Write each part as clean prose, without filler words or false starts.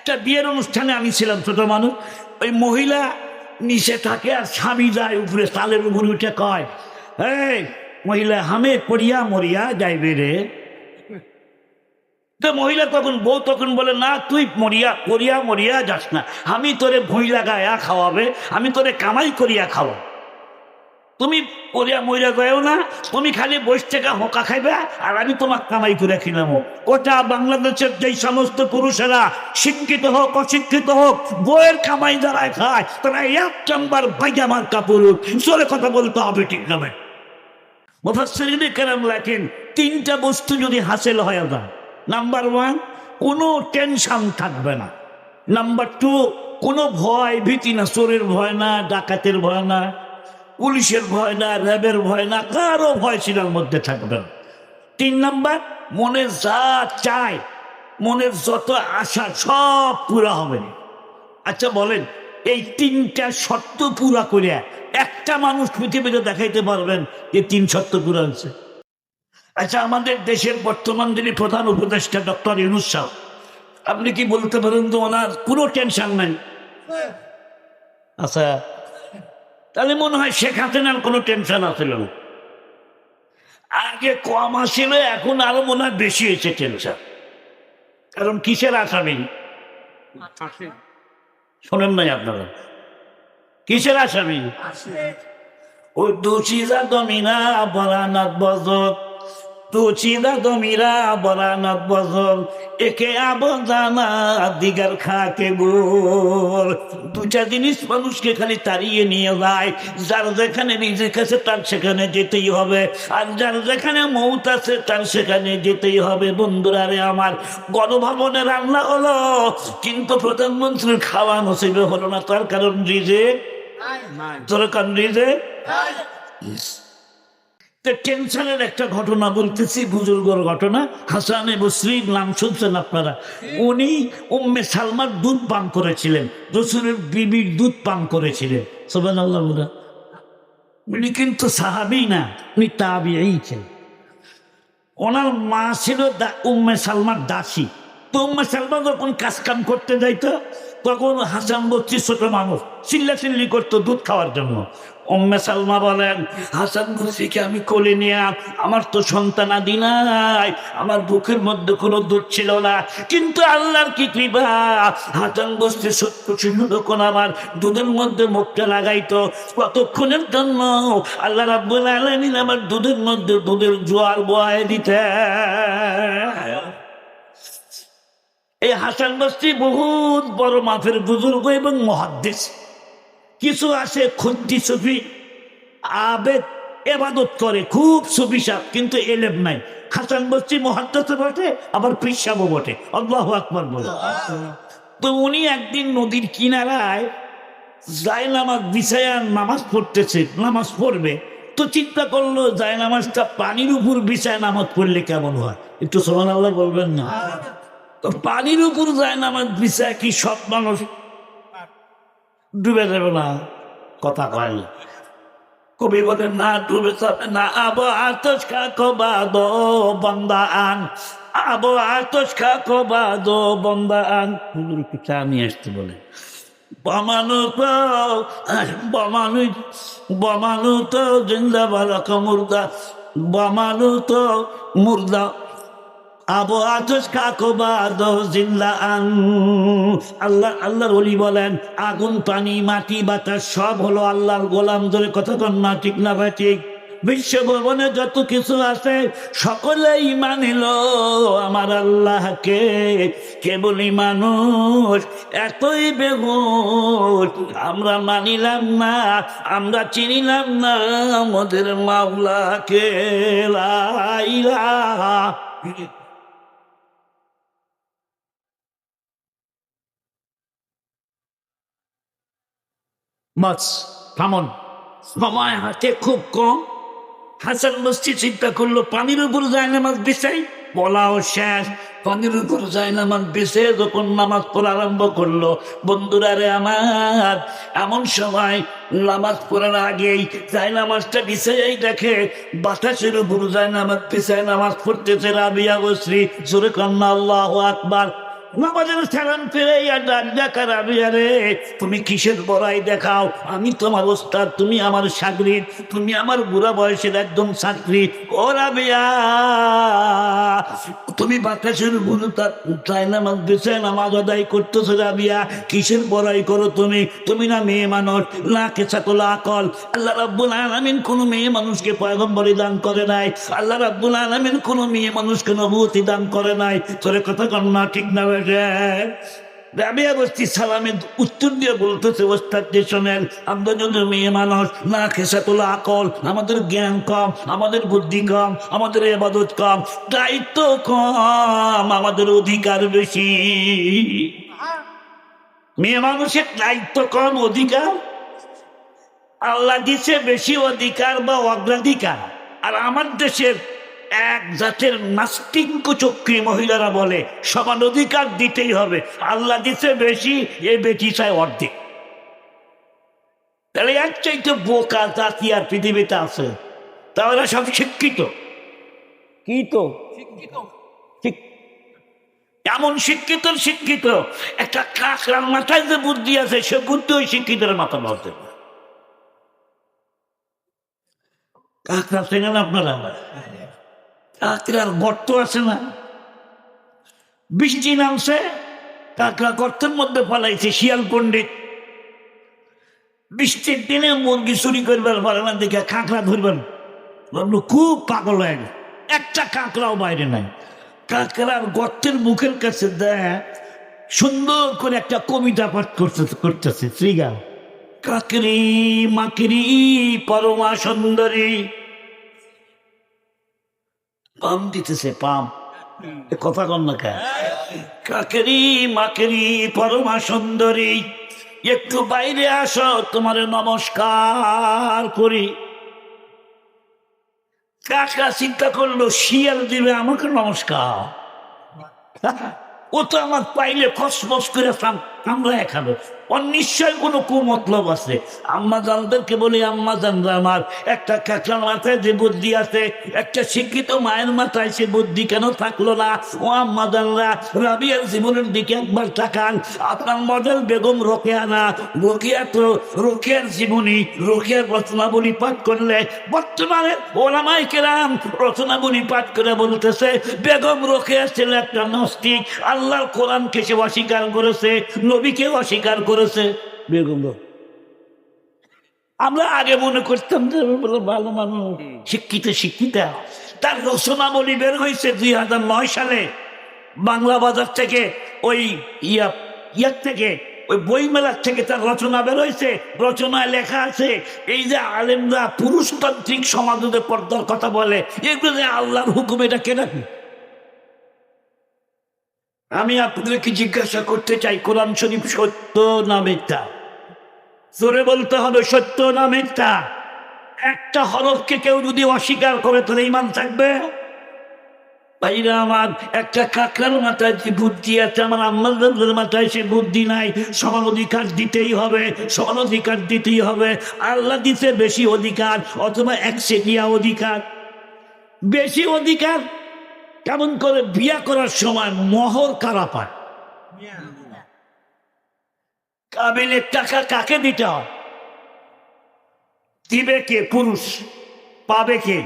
একটা বিয়ের অনুষ্ঠানে আমি ছিলাম, ছোট মানুষ। ওই মহিলা নিচে থাকে আর স্বামী যায় উপরে, তালের উপরে উঠে কয়, এই মহিলা হামে করিয়া মরিয়া যাইবে রে। তো মহিলা তখন, বউ তখন বলে, না তুই করিয়া মরিয়া যাস না, আমি তোরে ভুঁই লাগায়া খাওয়াবে, আমি তোরে কামাই করিয়া খাওয়া, তুমি করিয়া মরিয়া গেও না, তুমি খালি বসে থেকে হোকা খাইবে আর আমি তোমার কামাই করে খিলাম। ওটা বাংলাদেশের যেই সমস্ত পুরুষেরা শিক্ষিত হোক অশিক্ষিত হোক, বইয়ের কামাই যারা খায় তারা এক নাম্বার পায়জামার কাপড়, জোরে কথা বলতে হবে, ঠিক নামে। মুফাসসিরিনে কেরাম লেখেন, তিনটা বস্তু যদি হাসিল হয়ে যায়, নাম্বার 1, কোনো টেনশন থাকবে না। নাম্বার 2, কোনো ভয় ভীতি না, চোরের ভয় না, ডাকাতের ভয় না, পুলিশের ভয় না, র্যাবের ভয় না, কারো ভয় সিনার মধ্যে থাকবে না। 3 নাম্বার, মনে যা চায়, মনের যত আশা সব পুরা হবে। আচ্ছা বলেন, এই 3টা শর্ত পুরা করিয়া একটা মানুষ পৃথিবীতে দেখাইতে পারবেন যে 3 শর্ত পুরা হয়েছে? আচ্ছা, আমাদের দেশের বর্তমান যিনি প্রধান উপদেষ্টা ডক্টর ইউনূস সাহেব, আপনি কি বলতে পারেন তো ওনার কোনো টেনশন নাই? আচ্ছা, তাহলে মনে হয় শেখ হাসিনার কোনো টেনশন আসছিল না। আগে কম আসছিল, এখন আরো মনে হয় বেশি হয়েছে টেনশন। কারণ কিসের আসামি শোনেন নাই আপনারা? কিসের আসামি? ওই দুচিরা দমিনা বরানাত বজত, দুচিরা দমিরা বরানাত বজত, একে আবদানা দিগার খাকে গোল। 2টা জিনিস মানুষকে খালি তাড়িয়ে নিয়ে যায়। যার যেখানে রিজিক আছে তার সেখানে যেতেই হবে, আর যার যেখানে মৌত আছে তার সেখানে যেতেই হবে। বন্ধুরা রে আমার, গণভবনে রান্না হলো কিন্তু প্রধানমন্ত্রীর খাওয়া নসিবে হলো না, তার কারণ রিজিক। টেনশনের একটা ঘটনা বলতেছি, বুজুর্গর ঘটনা। হাসানে বসরির নাম শুনছেন আপনারা? উনি উম্মে সালমার দুধ পান করেছিলেন, রাসূলের বিবির দুধ পান করেছিলেন। সুবহানাল্লাহ। উনি কিন্তু সাহাবী না, উনি তাবিঈ ছিলেন। ওনার মা ছিল উম্মে সালমার দাসী। তো উম্মে সালমা যখন কাজ কাম করতে যাইতো, তখন হাসান বসরি ছোট মানুষ চিল্লাচিল্লি করতো দুধ খাওয়ার জন্য। উম্মে সালমা বলেন, হাসান বসরিকে আমি কোলে নিয়ে, আমার তো সন্তানাদি নাই, আমার বুকের মধ্যে কোনো দুধ ছিল না, কিন্তু আল্লাহর কি কৃপা, হাসান বসরি সত্য ছিল যখন আমার দুধের মধ্যে মুখটা লাগাইতো, কতক্ষণের জন্য আল্লাহ রাব্বুল আলামিন আমার দুধের মধ্যে দুধের জোয়ার বয়ে দিতে। এই হাসান বসরি বহুত বড় মাফের বুজুর্গ এবং মুহাদ্দিস। কিছু আসে খুদ্দি সুফি, আবেদ, এবাদত করে, খুব সুফি সাহেব, কিন্তু এলেম নাই। হাসান বসরি মুহাদ্দিস বটে, আবার পীর সাহেবও বটে, আল্লাহু আকবার বলে। তো উনি একদিন নদীর কিনারায় জায়নামাজ বিছায়া নামাজ পড়তেছে, নামাজ পড়বে। তো চিন্তা করলো জায়নামাজটা পানির উপর বিছায় নামাজ পড়লে কেমন হয়, একটু সুবহানাল্লাহ বলবেন না? তো পানির উপর জায়নামাজ বিছায় কি সব মানুষ ডুবে যাবে না? কথা কয় না। কবি বলেন, না ডুবে যাবে না। আবো আতশ খা কবাদো বান্দা আন, আবো আতশ খা কবাদো বান্দা আন। একটু চা নিয়ে আসতে বলে। বমানু তো জিন্দা বালক মুর্দা, বমানু তো মুর্দা, আবু আতশ কাকবাদ জিল্লা আন। আল্লাহর ওলি বলেন, আগুন, পানি, মাটি, বাতাস সব হলো আল্লাহর গোলাম। ধরে কথা কন না, ঠিক না ভাই? ঠিক। বিশ্বভবনে যত কিছু আছে সকলেই মানিল আমার আল্লাহকে, কেবলই মানুষ এতই বেহুশ আমরা মানিলাম না, আমরা চিনিলাম না আমাদের মাওলাকে। লা ইলাহা বাস, থামন, সময় হাতে খুব কম। হাসান বসরি চিন্তা করলো, পানির উপর জায়নামাজ বিছাই, বলাও শেষ। পানির উপর জায়নামাজ বিছে যখন নামাজ পড়া আরম্ভ করলো, বন্ধুরা রে আমার, এমন সময় নামাজ পড়ার আগেই জায়নামাজটা বিছাই দেখে বাতাসের উপর জায়নামাজ বিছায় নামাজ পড়তেছে রাবিয়া বসরি। জোরে কান্না আল্লাহু আকবার। নামাজের সালাম ফিরে ডাক ডাকা রাবিয়া রে, তুমি কিসের বড়াই দেখাও? আমি তোমার ওস্তাদ, তুমি আমার সাগরিদ, তুমি আমার বুড়া বয়সের একদম ছাত্রী। ও রাবিয়া, তুমি বাতাসের তাই নামাজ দিছে, নামাজ আদায় করতেছো রাবিয়া, কিসের বড়াই করো তুমি? তুমি না মেয়ে মানুষ, না কেসাকলা আকল। আল্লাহ রাব্বুল আলামিন কোন মেয়ে মানুষকে পয়গম্বরী দান করে নাই, আল্লাহ রাব্বুল আলামিন কোন মেয়ে মানুষকে নবুয়তি দান করে নাই। তোরে কথা কর না, ঠিক না বেটে? রাবিয়া বস্তি সালামের উত্তর দিয়ে বলতেছে, ওস্তাদ যে শোনেন, আমরা যদি মেয়ে মানুষ, না খেসাতুল আকল, আমাদের জ্ঞান কম, আমাদের বুদ্ধি কম, আমাদের ইবাদত কম, দায়িত্ব কম, আমাদের অধিকার বেশি। মেয়ে মানুষের দায়িত্ব কম, অধিকার আল্লাহ দিছে বেশি অধিকার বা অগ্রাধিকার। আর আমার দেশের এক জাতের নাস্তিক চক্রী মহিলারা বলে সমান অধিকার দিতেই হবে, আল্লাহ দিছে বেশি, এ বেটি চায় অর্ধেক। তাহলে এক চাইতে বোকা জাতি আর পৃথিবীতে আছে? তাহলে সব শিক্ষিত। কি তো এমন শিক্ষিত শিক্ষিত একটা কাকড়ার মাথায় যে বুদ্ধি আছে, সে বুদ্ধি ওই শিক্ষিতের মাথা বলতে। কাকড়া চেনেন আপনারা? কাকড়ার গর্ত আছে না, বৃষ্টি নামছে, কাকড়া গর্তের মধ্যে ফলাইছে। শিয়াল পণ্ডিত বৃষ্টির দিনে মুরগি চুরি করবার পারে না দেখে কাঁকড়া ধরবেন, খুব পাগল হয়ে গেল, একটা কাঁকড়াও বাইরে নাই। কাঁকড়ার গর্তের মুখের কাছে দেয় সুন্দর করে একটা কবিতা পাঠ করতেছে শ্রীগান। কাকরি মাকরি পরমা সুন্দরী, পাম দিতেছে, পাম, কথা কন না কে? কাকেরি মাকেরি পরমা সুন্দরী, একটু বাইরে আসো, তোমার নমস্কার করি। কাকড়া চিন্তা করলো শিয়াল দিবে আমাকে নমস্কার, ও তো আমার পাইলে ফসফস করে আমরা খাবো, ওর নিশ্চয় কোনো কুমতলব আছে। আম্মা জানদেরকে বলি, আম্মা জানরা আমার, একটা কাকড়ার মাথায় যে বুদ্ধি আছে, একটা শিক্ষিত মায়ের মাথায় সে বুদ্ধি কেন থাকলো না? ও আম্মা জানরা, রাবিয়ার জীবনের দিকে একবার তাকান। আপনার মডেল বেগম রোকেয়া না, রোকেয়া তো রোকেয়ার জীবনী, রোকেয়ার রচনাবলী পাঠ করলে বর্তমানে ওলামায়ে কেরাম রচনাবলী পাঠ করে বলতেছে বেগম রোকেয়া ছিল একটা নাস্তিক, আল্লাহর কোরআনকে সে অস্বীকার করেছে, নবীকেও অস্বীকার করেছে। বেগম আমরা আগে মনে করতাম যে ভালো মানুষ, শিক্ষিতা। তার রচনাবলী বের হয়েছে 2009 সালে বাংলা বাজার থেকে, ওই ইয়ার থেকে, ওই বইমেলার থেকে তার রচনা বের হয়েছে। রচনায় লেখা আছে এই যে আলেমরা পুরুষতান্ত্রিক সমাজে পর্দার কথা বলে, এগুলো যে আল্লাহর হুকুম, এটা কে রাখে? আমি আপনাদেরকে জিজ্ঞাসা করতে চাই, কোরআন শরীফ সত্য না মিথ্যা? জোরে বলতে হবে, সত্য না মিথ্যা? একটা হরফকে কেউ যদি অস্বীকার করে তাহলে ঈমান থাকবে? ভাইরা আমার, একটা কাকড়ার মাথায় যে বুদ্ধি আছে, আমার আম্মাদের মাথায় সে বুদ্ধি নাই। সমান অধিকার দিতেই হবে, সমান অধিকার দিতেই হবে। আল্লাহ দিতে বেশি অধিকার অথবা একচেটিয়া অধিকার। বেশি অধিকার কেমন করে? বিয়া করার সময় মোহর কারা পায়? কাবিলের টাকা কাকে দিতে হয়? দিবে কে? পুরুষ। পাবে কে?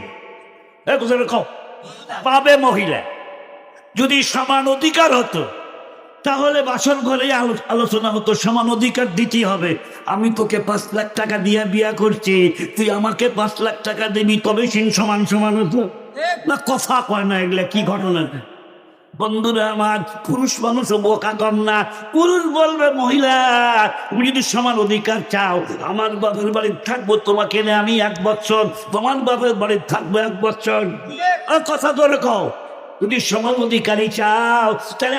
পাবে মহিলা। যদি সমান অধিকার হতো তাহলে বাসর ঘরে আলোচনা হতো, সমান অধিকার দিতেই হবে। আমি তোকে 5 লাখ টাকা দিয়ে বিয়া করছি, তুই আমাকে 5 লাখ টাকা দিবি, তবে সেই সমান সমান হতো না? কথা কয় না, এগুলা কি ঘটনা? বন্ধুরা আমার, পুরুষ মানুষ বোকা কম না। পুরুষ বলবে মহিলা তুমি যদি সমান অধিকার চাও, আমার বাপের বাড়ির থাকবো তোমাকে নিয়ে আমি 1 বছর, তোমার বাপের বাড়ির থাকবো 1 বছর। কথা ধরে কও, যদি সমান অধিকারী চাও তাহলে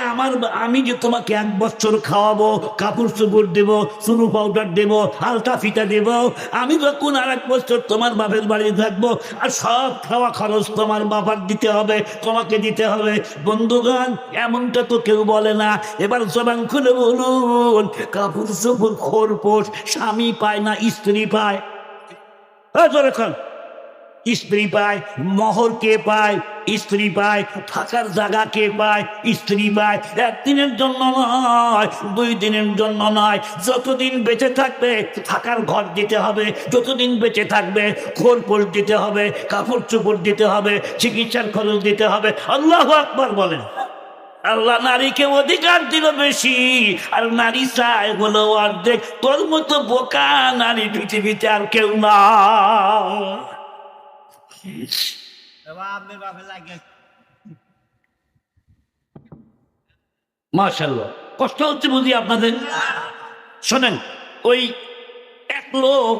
আমি যে তোমাকে 1 বছর খাওয়াবো, কাপড় চোপড় দেবো, চুনো পাউডার দেবো, আলতা ফিতা দেবো, আমি যখন আর 1 বছর তোমার বাপের বাড়ি থাকবো, আর সব খাওয়া খরচ তোমার বাবার দিতে হবে, তোমাকে দিতে হবে। বন্ধুগণ, এমনটা তো কেউ বলে না। এবার জবান খুলে বলুন, কাপড় চোপড় খোরপোশ স্বামী পায় না স্ত্রী পায়? স্ত্রী পায়, মহর কে পায়? স্ত্রী পায়। থাকার জায়গা কে পায়? স্ত্রী পায়। একদিনের জন্য নয়, 2 দিনের জন্য নয়, যতদিন বেঁচে থাকবে থাকার ঘর দিতে হবে, যতদিন বেঁচে থাকবে খোরপোশ দিতে হবে, কাপড় চোপড় দিতে হবে, চিকিৎসার খরচ দিতে হবে। আল্লাহু আকবার বলেন। আল্লাহ নারীকে অধিকার দিল বেশি, আর নারী চায় বলো অর্ধেক। তোর মতো বোকা নারী পৃথিবীতে আর কেউ না। মাশাআল্লাহ, কষ্ট হচ্ছে বুঝি আপনাদের? শোনেন, ওই এক লোক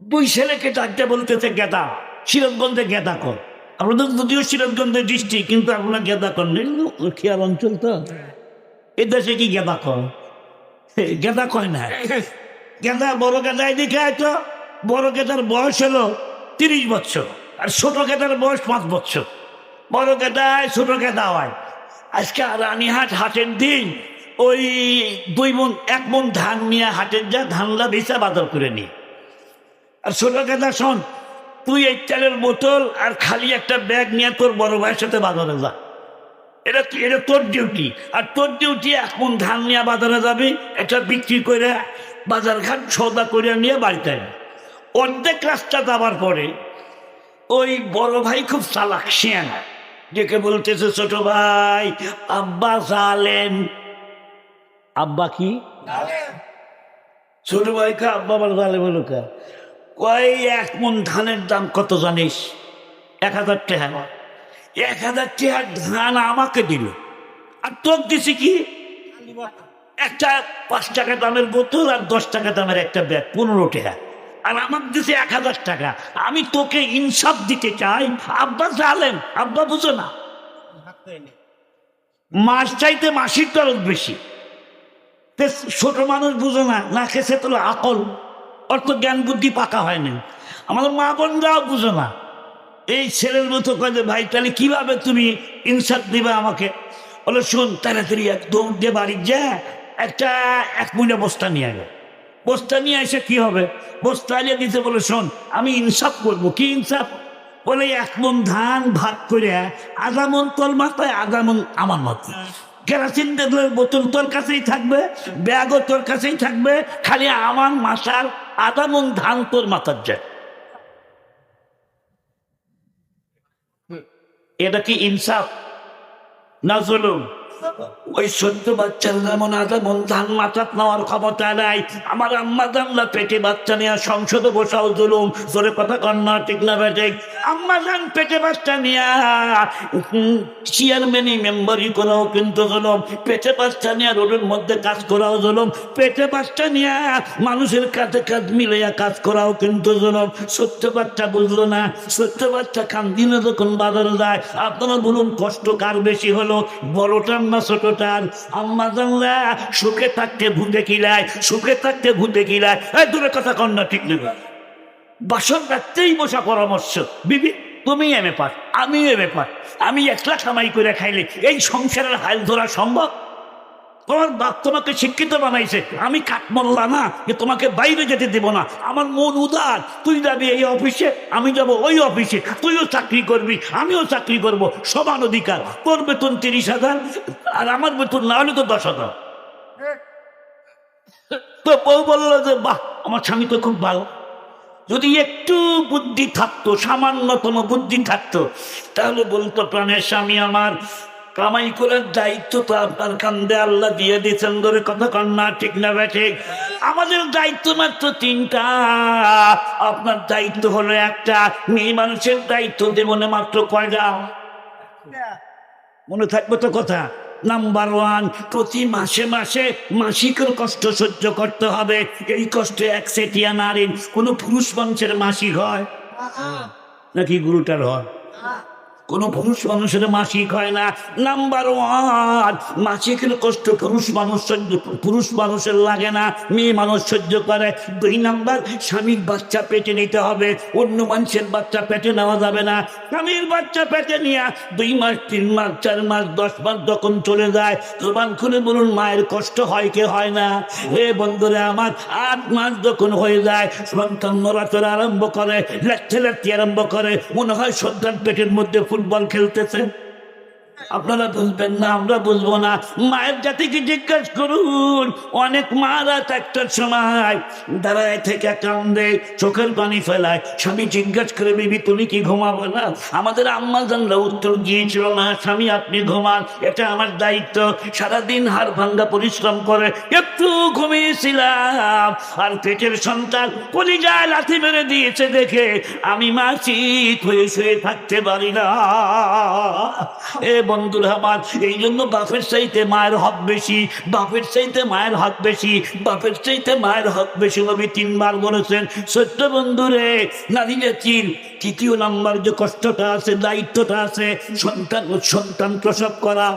2 ছেলেকে ডাকতে বলতেছে গেদা। সিরাজগঞ্জে গেদা কর। আপনাদের যদিও সিরাজগঞ্জের ডিস্ট্রিক্ট, কিন্তু আপনার গেদা কর নেই, খেয়াল অঞ্চল তো। এ দেশে কি গেদা কর? গেদা কয় না। গেদা বড় গেদায় দেখে তো, বড় গেদার বয়স হলো 30 বছর, আর ছোট গেদার বয়স 5 বছর। বড় গেদায় ছোট গেদা হয়। আজকে রানীহাট হাটের দিন ওই 1 মণ ধান নিয়ে হাটের যা ধানলা বেচা বাজার করে নি। আর ছোট গেদা শোন, তুই এই তেলের বোতল আর খালি একটা ব্যাগ নিয়ে তোর বড় ভাইয়ের সাথে বাজারে যা। এটা তোর ডিউটি। আর তোর ডিউটি 1 মণ ধান নিয়ে বাজারে যাবি, এটা বিক্রি করে বাজার ঘাট সৌদা করে নিয়ে বাড়িতে আনবি। অর্ধেক রাস্তা যাবার পরে ওই বড় ভাই খুব চালাক শিয়ানা, ডেকে বলতেছে ছোট ভাই, আব্বা জালেম। আব্বা কি? ছোট ভাই কা আব্বা আবার জালেম হলো কা? কয় 1 মণ ধানের দাম কত জানিস? 1000 টাকা। 1000 টাকার ধান আমাকে দিল, আর তোর দিছি কি? একটা 5 টাকা দামের বোতল আর 10 টাকা দামের একটা ব্যাগ, 15 টাকা। আর আমার দিছে 1000 টাকা। আমি তোকে ইনসাফ দিতে চাই, আব্বা জালেম। আব্বা বুঝো না, মাস চাইতে মাসির তরফ বেশি। ছোট মানুষ বুঝো না, না খেছে তো আকল, অর্থ জ্ঞান বুদ্ধি পাকা হয় না। আমাদের মা বোনরাও বুঝো না। এই ছেলের মতো কয়ে ভাই তাহলে কিভাবে তুমি ইনসাফ দিবে আমাকে? বলে শোন, তাড়াতাড়ি এক দৌড় দিয়ে বাড়ি যা, একটা 1 মুঠা বস্তা নিয়ে গেল। বস্তা নিয়ে এসে কি হবে? বস্তা নিয়ে দিতে। বলে শোন, আমি ইনসাফ করবো। কি ইনসাফ? বলে 1 মণ ধান ভাগ করে 1/2 মণ তোর মাথায়, 1/2 মণ আমার মাথায়। কেরাসিন তেলের বোতল তোর কাছেই থাকবে, ব্যাগও তোর কাছেই থাকবে, খালি আমার মাথার 1/2 মণ ধান তোর মাথার যায়। এটা কি ইনসাফ না জুলুম? ওই 14 বাচ্চার যেমন 1/2 মণ ধান মাথাত নেওয়ার ক্ষমতা নাই, আমার আম্মা জানলা পেটে বাচ্চা নিয়ে সংসদে বসাও জুলুম। জোরে কথা কন্যা, ঠিক না বেঠিক? আম্মা জান পেটে বাচ্চা নিয়ে চেয়ারম্যানই মেম্বারি করাও কিন্তু জুলুম। পেটে বাচ্চা নিয়ে রোডের মধ্যে কাজ করাও জুলুম। পেটে বাচ্চা নিয়ে মানুষের কাছে কাজ মিলাইয়া কাজ করাও কিন্তু জুলুম। 14 বাচ্চা বুঝলো না। 14 বাচ্চা কান্দিনে যখন বাজারে যায়, আপনারা বলুন কষ্ট কার বেশি হলো, বড়টার না ছোটটার? আম্মা জানলা সুখে থাকতে ভূতে কিলায়, সুখে থাকতে ভূতে কিলায়। দূরে কথা কন্যা, ঠিক নেবে? বাসন রাখতেই বসা পরামর্শ, বিবি তুমি এ ব্যাপার, আমি এ ব্যাপার। আমি 1 লাখ কামাই করে খাইলে এই সংসারের হাল ধরা সম্ভব? তোমার বাপ তোমাকে শিক্ষিত বানাইছে, আমি কাঠমোল্লা না যে তোমাকে বাইরে যেতে দেব না। আমার মন উদার, তুই যাবি এই অফিসে, আমি যাব ওই অফিসে, তুইও চাকরি করবি, আমিও চাকরি করব, সমান অধিকার। তোর বেতন 30,000 আর আমার বেতন না হলে তো 10,000। তো বউ বললো যে বাহ, আমার স্বামী তো খুব ভালো। যদি একটু বুদ্ধি থাকতো, সামান্যতম বুদ্ধি থাকতো, তাহলে বলতো প্রাণের স্বামী আমার, কামাই করার দায়িত্ব তো আপনার কান্দে আল্লাহ দিয়ে দিয়েছেন। ধরে কথা কন্যা, ঠিক না বেঠিক? আমাদের দায়িত্ব মাত্র 3টা, আপনার দায়িত্ব হলো 1টা। মেয়ে মানুষের দায়িত্ব জীবনে মাত্র কয়টা? মনে থাকবে তো কথা? নাম্বার 1, প্রতি মাসে মাসে মাসিকের কষ্ট সহ্য করতে হবে। এই কষ্ট একচেটিয়া নারীর। কোন পুরুষ মানুষের মাসিক হয় নাকি গুরুটার হয়? কোনো পুরুষ মানুষের মাসিক হয় না। নাম্বার ওয়ান, মাসিকের কষ্ট পুরুষ মানুষের লাগে না, মেয়ে মানুষ সহ্য করে। 2 নাম্বার, স্বামীর বাচ্চা পেটে নিতে হবে, অন্য মানুষের বাচ্চা পেটে নেওয়া যাবে না। স্বামীর বাচ্চা পেটে নিয়ে 2 মাস 3 মাস 4 মাস 10 মাস যখন চলে যায়, জবান খুলে বলুন মায়ের কষ্ট হয় কি হয় না? হে বন্ধুরা আমার, 8 মাস যখন হয়ে যায়, সন্তান নড়াচড়া আরম্ভ করে, লাঠি আরম্ভ করে, মনে হয় সন্তান পেটের মধ্যে ফুটবল খেলতেছে। আপনারা বুঝবেন না, আমরা বুঝবো না। মায়ের জাতিকে জিজ্ঞাসা করুন, অনেক মারা একটার সময় দাঁড়ায় থেকে কান্দে, চোখের পানি ফেলায়। স্বামী জিজ্ঞাসা করে, বিবি তুমি কি ঘুমাবো না? আমাদের আম্মা জানলা উত্তর দিয়েছিল, না স্বামী আপনি ঘুমান, এটা আমার দায়িত্ব। সারাদিন হাড় ভাঙ্গা পরিশ্রম করে একটু ঘুমিয়েছিলাম, আর পেটের সন্তান কলিজায় লাথি মেরে দিয়েছে দেখে আমি মাসিক হয়ে শুয়ে থাকতে পারি না। এ বন্ধুরা আমার, এই জন্য বাপের চাইতে মায়ের হক বেশি, বাপের চাইতে মায়ের হক বেশি, বাপের চাইতে মায়ের হক বেশি। নবী 3 বার বলেছেন। সত্য বন্ধুরে, নারী জাতির 3য় নাম্বার যে কষ্টটা আছে, দায়িত্বটা আছে, সন্তান প্রসব করা।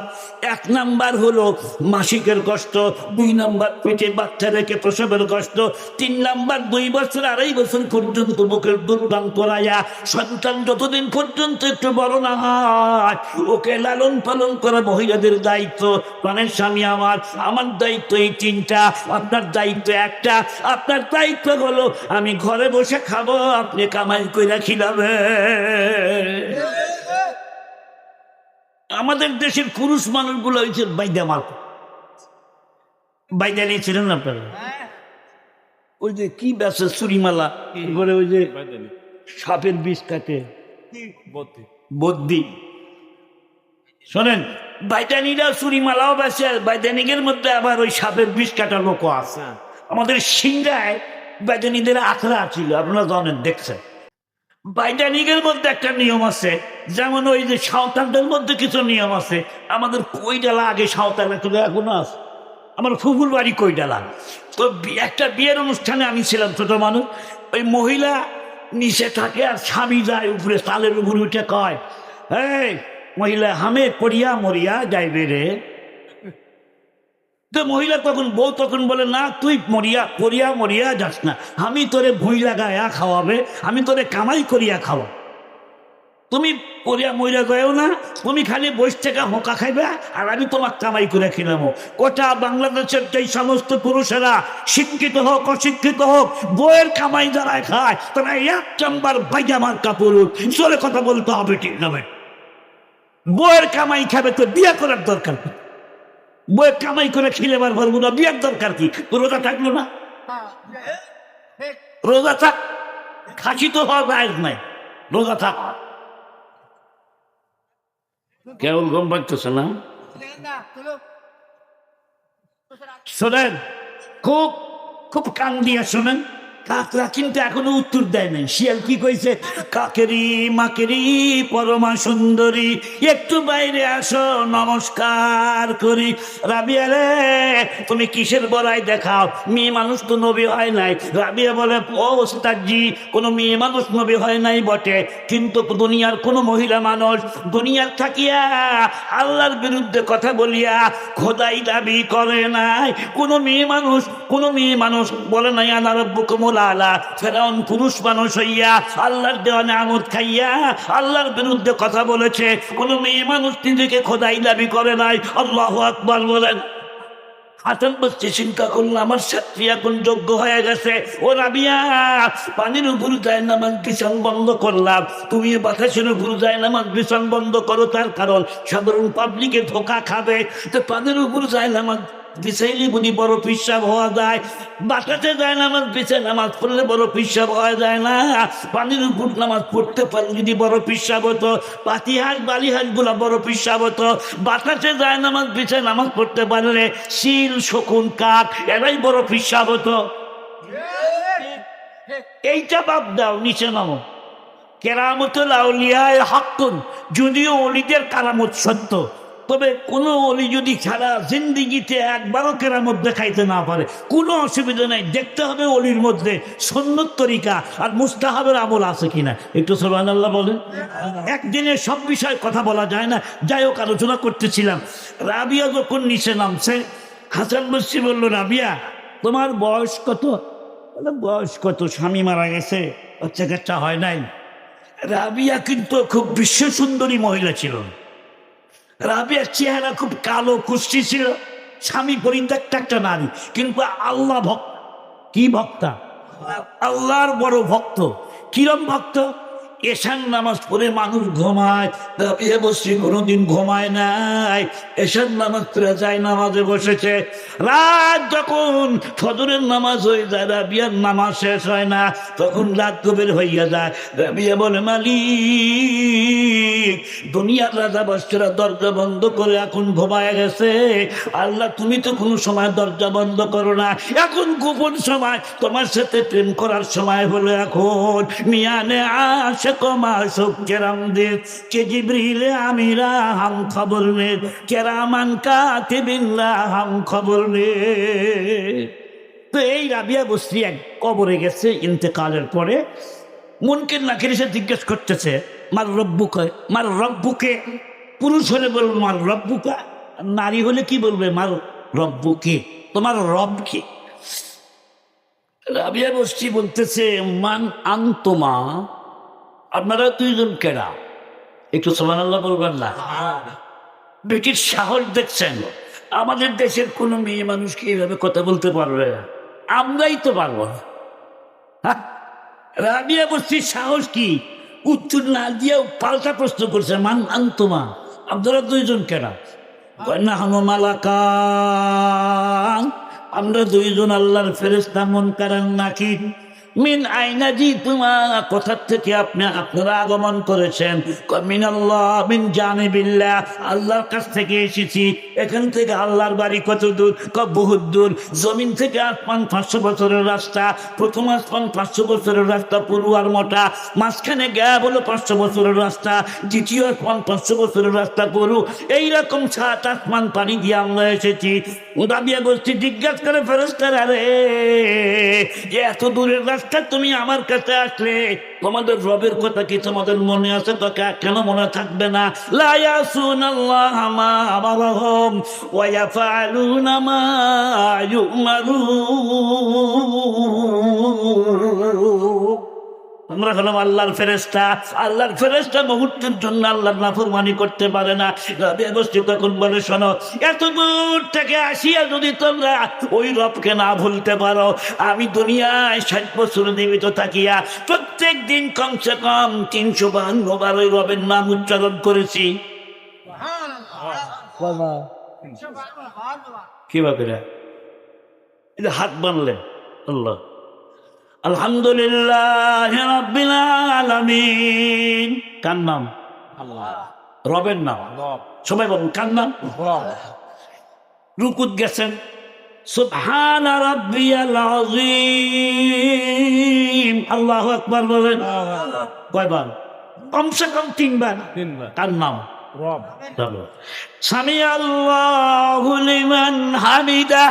1 নাম্বার হলো মাসিকের কষ্ট, 2 নাম্বার পেটে বাচ্চা রেখে প্রসবের কষ্ট, 3 নাম্বার 2 বছর 2.5 বছর পর্যন্ত বুকের দুর্দান করাইয়া সন্তান যতদিন পর্যন্ত একটু বড় না হয় ওকে লালন পালন করা মহিলাদের দায়িত্ব। প্রাণের স্বামী আমার দায়িত্ব এই 3টা, আপনার দায়িত্ব একটা। আপনার দায়িত্ব হলো আমি ঘরে বসে খাবো, আপনি কামাই কইরা খিলাবে। আমাদের দেশের পুরুষ মানুষগুলো হয়েছে বাইদা মাল, বাইদা নিয়েছিলেন আপনারা? ওই যে কি ব্যবসা, চুরিমালা, এরপরে ওই যে সাপের বিষ কাটে, বদ্যি। শোনেন, বাইদানিরা চুরিমালাও বেছে, বাইদানিকের মধ্যে আবার ওই সাপের বিষ কাটা লোক আছে। আমাদের সিংহায় বাইদানিদের আখড়া ছিল, আপনারা জানেন, দেখছেন। বাইদানিকের মধ্যে একটা নিয়ম আছে, যেমন ওই যে সাঁওতালদের মধ্যে কিছু নিয়ম আছে। আমাদের কইডালা আগে সাঁওতাল, এখনো আছে। আমার ফুফুর বাড়ি কইডালা। তো একটা বিয়ের অনুষ্ঠানে আমি ছিলাম, ছোট মানুষ। ওই মহিলা নিচে থাকে আর স্বামী যায় উপরে, তালের উপরে উঠে কয়, এই মহিলা হামে করিয়া মরিয়া যাইবে রে। তো মহিলা বউ তখন বলে, না তুই মরিয়া যাস না, আমি তোরে ভুঁই লাগায়া খাওয়াবে, আমি তোরে কামাই করিয়া খাওয়া। তুমি মরিয়া গয়েও না, তুমি খালি বসে থেকে হোকা খাইবে, আর আমি তোমার কামাই করে খেলাম। গোটা বাংলাদেশের যেই সমস্ত পুরুষেরা শিক্ষিত হোক অশিক্ষিত হোক, বইয়ের কামাই যারা খায় তারা 1 নাম্বার বাইজামার কাপড়। চলে কথা বলতে হবে, ঠিক নয়? বইয়ের কামাই খাবে তো বিয়ে করার দরকার কি? বইয়ের কামাই করে খেলে পারবো না, বিয়ের দরকার কি? রোজা থাকলো না, রোজা থাক, খাসি তো হওয়া যায় নাই, রোজা থাক। কেমন গম পাচ্ছে না? শোনেন, খুব খুব কান দিয়া শোনেন। কাকরা কিন্তু এখনো উত্তর দেয় নাই। শিয়াল কি কইছে? কাকেরি মাকেরি পরমা সুন্দরী, একটু বাইরে আসো নমস্কার করি। রাবিয়া রে, তুমি কিসের বড়াই দেখাও? মেয়ে মানুষ তো নবী হয় নাই। রাবিয়া বলে, ও ওস্তাদজি, কোনো মেয়ে মানুষ নবী হয় নাই বটে, কিন্তু দুনিয়ার কোনো মহিলা মানুষ দুনিয়ার থাকিয়া আল্লাহর বিরুদ্ধে কথা বলিয়া খোদাই দাবি করে নাই। কোনো মেয়ে মানুষ বলে নাই আনা রব্বুকুম আলা। ফেরাউন পুরুষ মানুষ হইয়া আল্লাহর দেওয়া নিয়ামত খাইয়া আল্লাহর বিরুদ্ধে কথা বলেছে। কোনো মেয়ে মানুষ নিজেকে খোদাই দাবি করে নাই। আল্লাহু আকবার বলেন। হাসান বসছে, চিন্তা করলো আমার ছাত্রী এখন যোগ্য হয়ে গেছে। ও রাবিয়া, পানির উপর যায় নামাজ বিছান বন্ধ করলাম, তুমি বাতাসের উপর যায় নামাজ বিছান বন্ধ করো। তার কারণ সাধারণ পাবলিকে ধোকা খাবে, তো পানির উপর যায় নামাজ বিছাইলে বুঝি বড় পিসাব হওয়া যায়। বাতাসে যায় নামাজ বিছায় নামাজ পড়লে বড় পিসাব হওয়া যায় না। পানির উপর নামাজ পড়তে পারলে যদি বড় পিসাব হতো, পাতিহাস বালিহাস গুলা বড় পিসাব হতো। বাতাসে যায় নামাজ বিছায় নামাজ পড়তে পারলে শিল শকুন কাক এরাই বড় পিসাব হতো। এইটা বাদ দাও, নিচে নামো। কেরামতুল আউলিয়ায়ে হাক্কুন, যদিও ওলিদের কারামত সত্য, তবে কোনো অলি যদি সারা জিন্দিগিতে একবারও কেরামত দেখাইতে না পারে, কোনো অসুবিধা নাই, দেখতে হবে অলির মধ্যে সুন্নত তরিকা আর মুস্তাহাবের আমল আছে কিনা। একটু সুবহানাল্লাহ বলেন। একদিনে সব বিষয়ে কথা বলা যায় না, যাই হোক আলোচনা করতেছিলাম। রাবিয়া যখন নিচে নামছে, হাসান বসরি বলল, রাবিয়া তোমার বয়স কত? বয়স কত? স্বামী মারা গেছে, বাচ্চা কাচ্চা হয় নাই। রাবিয়া কিন্তু খুব বিশ্ব সুন্দরী মহিলা ছিল। রাবিয়ার চেহারা খুব কালো কুষ্টি ছিল, স্বামী পরিত্যক্ত একটা নারী, কিন্তু আল্লাহ ভক্ত। কি ভক্তা? আল্লাহর বড় ভক্ত। কিরম ভক্ত? এশার নামাজ পড়ে মানুষ ঘুমায়, রাবিয়া বসরি কোনোদিন ঘুমায় নাই। এশার নামাজ পড়ে যায়, নামাজে বসেছে। রাত যখন ফজরের নামাজ হয়ে যায়, রাবিয়ার নামাজ শেষ হয় না, তখন রাত গভীর হইয়া যায়। রাবিয়া বলে, মালিক, দুনিয়ার রাজা বাদশারা দরজা বন্ধ করে এখন ঘুমায় গেছে। আল্লাহ তুমি তো কোনো সময় দরজা বন্ধ করো না, এখন গোপন সময়, তোমার সাথে প্রেম করার সময় হলো এখন। মিয়ানে আশক মাসুক কেরাম দিল কে জিবরিল আমিরা হাম খবর নে, কেরামান কাতিবিল্লাহ হাম খবর নে। তো এই রাবিয়া বসরি এক কবরে গেছে ইন্তেকালের পরে। মুনকির নাকির এসে জিজ্ঞেস করতেছে, মার রব্বুকে, মার রব্বুকে। পুরুষ হলে বলবে মার রব্বুকা, নারী হলে কি বলবে? মার রব্বুকে, তোমার রব কে? রাবিয়া বসরি বলতেছে, মান আনতুমা, আপনারা দুইজন কেরা? একটু সুবহানাল্লাহ বলবেন না? বেটির সাহস দেখছেন? আমাদের দেশের কোনো মেয়ে মানুষ কি এইভাবে কথা বলতে পারবে? আমরাই তো পারবো না। রাবিয়া বসরির সাহস কি? উত্তর না দিয়ে পাল্টা প্রশ্ন করছে, মান আনতুমা, আপনারা দুইজন কেনা? না হানো মালাকান, আমরা দুইজন আল্লাহর ফেরেশতা মুনকার নাকির। মিন আইনা জি তোমা, কোথা থেকে আপনারা আগমন করেছেন? মিন আল্লাহ, মিন জানিবিল্লাহ, আল্লাহর কাছ থেকে এসেছি। এখান থেকে আল্লাহর বাড়ি কত দূর? বহুত দূর। জমিন থেকে আসমান 500 বছরের রাস্তা। প্রথম আসমান 500 বছরের রাস্তা পুরু আর মোটা, মাঝখানে গ্যাপ হলো 500 বছরের রাস্তা, দ্বিতীয় আসমান 500 বছরের রাস্তা পুরু। এইরকম 7 আসমান পানি দিয়ে আমরা এসেছি। রাবিয়া বসরি জিজ্ঞাসা করে, ফেরেশতারা রে, এত দূরের রাস্তা তুমি আমার কাছে আসলে, তোমাদের রবের কথা কি তোমাদের মনে আছে? তো কেন মনে থাকবে না? লা ইয়াসুনাল্লাহা মা আমারহুম ওয়া ইয়াফআলুনা মা ইউমারুন। আমরা হলাম আল্লাহর ফেরেশতা। আল্লাহর ফেরেশতা মুহূর্তের জন্য আল্লাহর নাফরমানি করতে পারে না। রাবিয়া বসরি তখন বলে, শোনো, এত দূর থেকে আসিয়া যদি তোমরা ওই রবকে না ভুলতে পারো, আমি দুনিয়ায় 60 বছর জীবিত থাকিয়া প্রত্যেক দিন কমসে কম 352 বার ওই রবের নাম উচ্চারণ করেছি। কিভাবে হাত বানলেন? আল্লাহ, আলহামদুলিল্লাহ রাব্বিল আলামিন। কার নাম? আল্লাহ, রবের নাম। সবাই বলুন, কার নাম? রুকুত গেছেন, সুবহান রাব্বিয়াল আযীম, আল্লাহু আকবার বলেন। কয়বার? কমসে কম 3 বার। কার নাম? রব। সামি আল্লাহু লিমান হামিদা।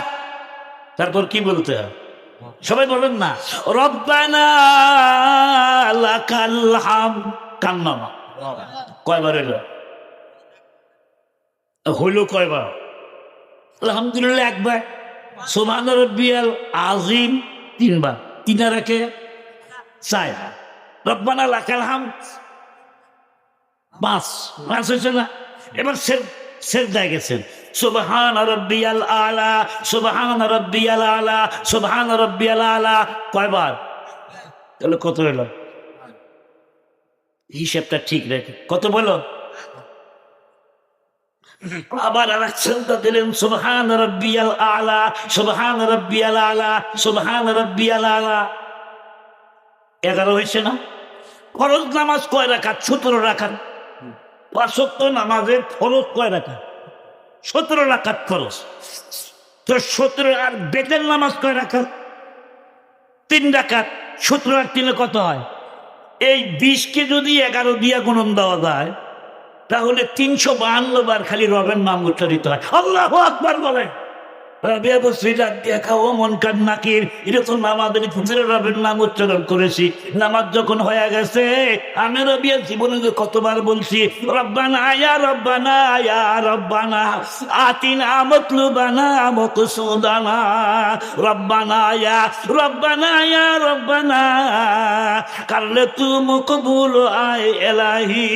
তারপর কি বলতে হয়? সবাই বলেন না, রব্বানা লাকাল হামদ। কার নাম? কয়বার এলো? হইল কয়বার? আলহামদুলিল্লাহ একবার, সুবহান রাব্বিয়াল আযীম 3 বার, 3 আর 1 4, রব্বানা লাকাল হামদ 5 হয়েছে না? এবার সেজদায় গেছেন, সুবহান রাব্বিয়াল আলা, সুবহান রাব্বিয়াল আলা, সুবহান রাব্বিয়াল আলা। কয়বার? তাহলে কত হলো? হিসাবটা ঠিক রেখে কত বলো? আবার আরেক সেজদা দিলেন, সুবহান রাব্বিয়াল আলা, সুবহান রাব্বিয়াল আলা, সুবহান রাব্বিয়াল আলা। 11 হয়েছে না? ফরজ নামাজ কয় রাকাত? 17 রাকাত। 5 ওয়াক্ত নামাজের ফরজ কয় রাকাত? 17 রাকাত ফরজ। তো 17 আর বেতের নামাজ কয় রাকাত? 3 রাকাত। 17 আর 3 কত হয়? এই 20কে যদি 11 দিয়ে গুণন দেওয়া যায়, তাহলে 352 বার খালি রবের নাম উচ্চারিত হয়। আল্লাহু আকবার বলে। রাবিয়া বসরি ডাক দিয়া খাও মন কান নাকির, এটা তো নামাজের ভিতরে রবের নাম উচ্চারণ করেছি। নামাজ যখন হয়ে গেছে আমি রাবিয়া জীবনে কতবার বলছি রব্বানা ইয়া রব্বানা ইয়া রব্বানা আতিনা মাতলুবানা মাকসুদানা রব্বানা ইয়া রব্বানা কারলে তু মকবুল আয় এলাহি।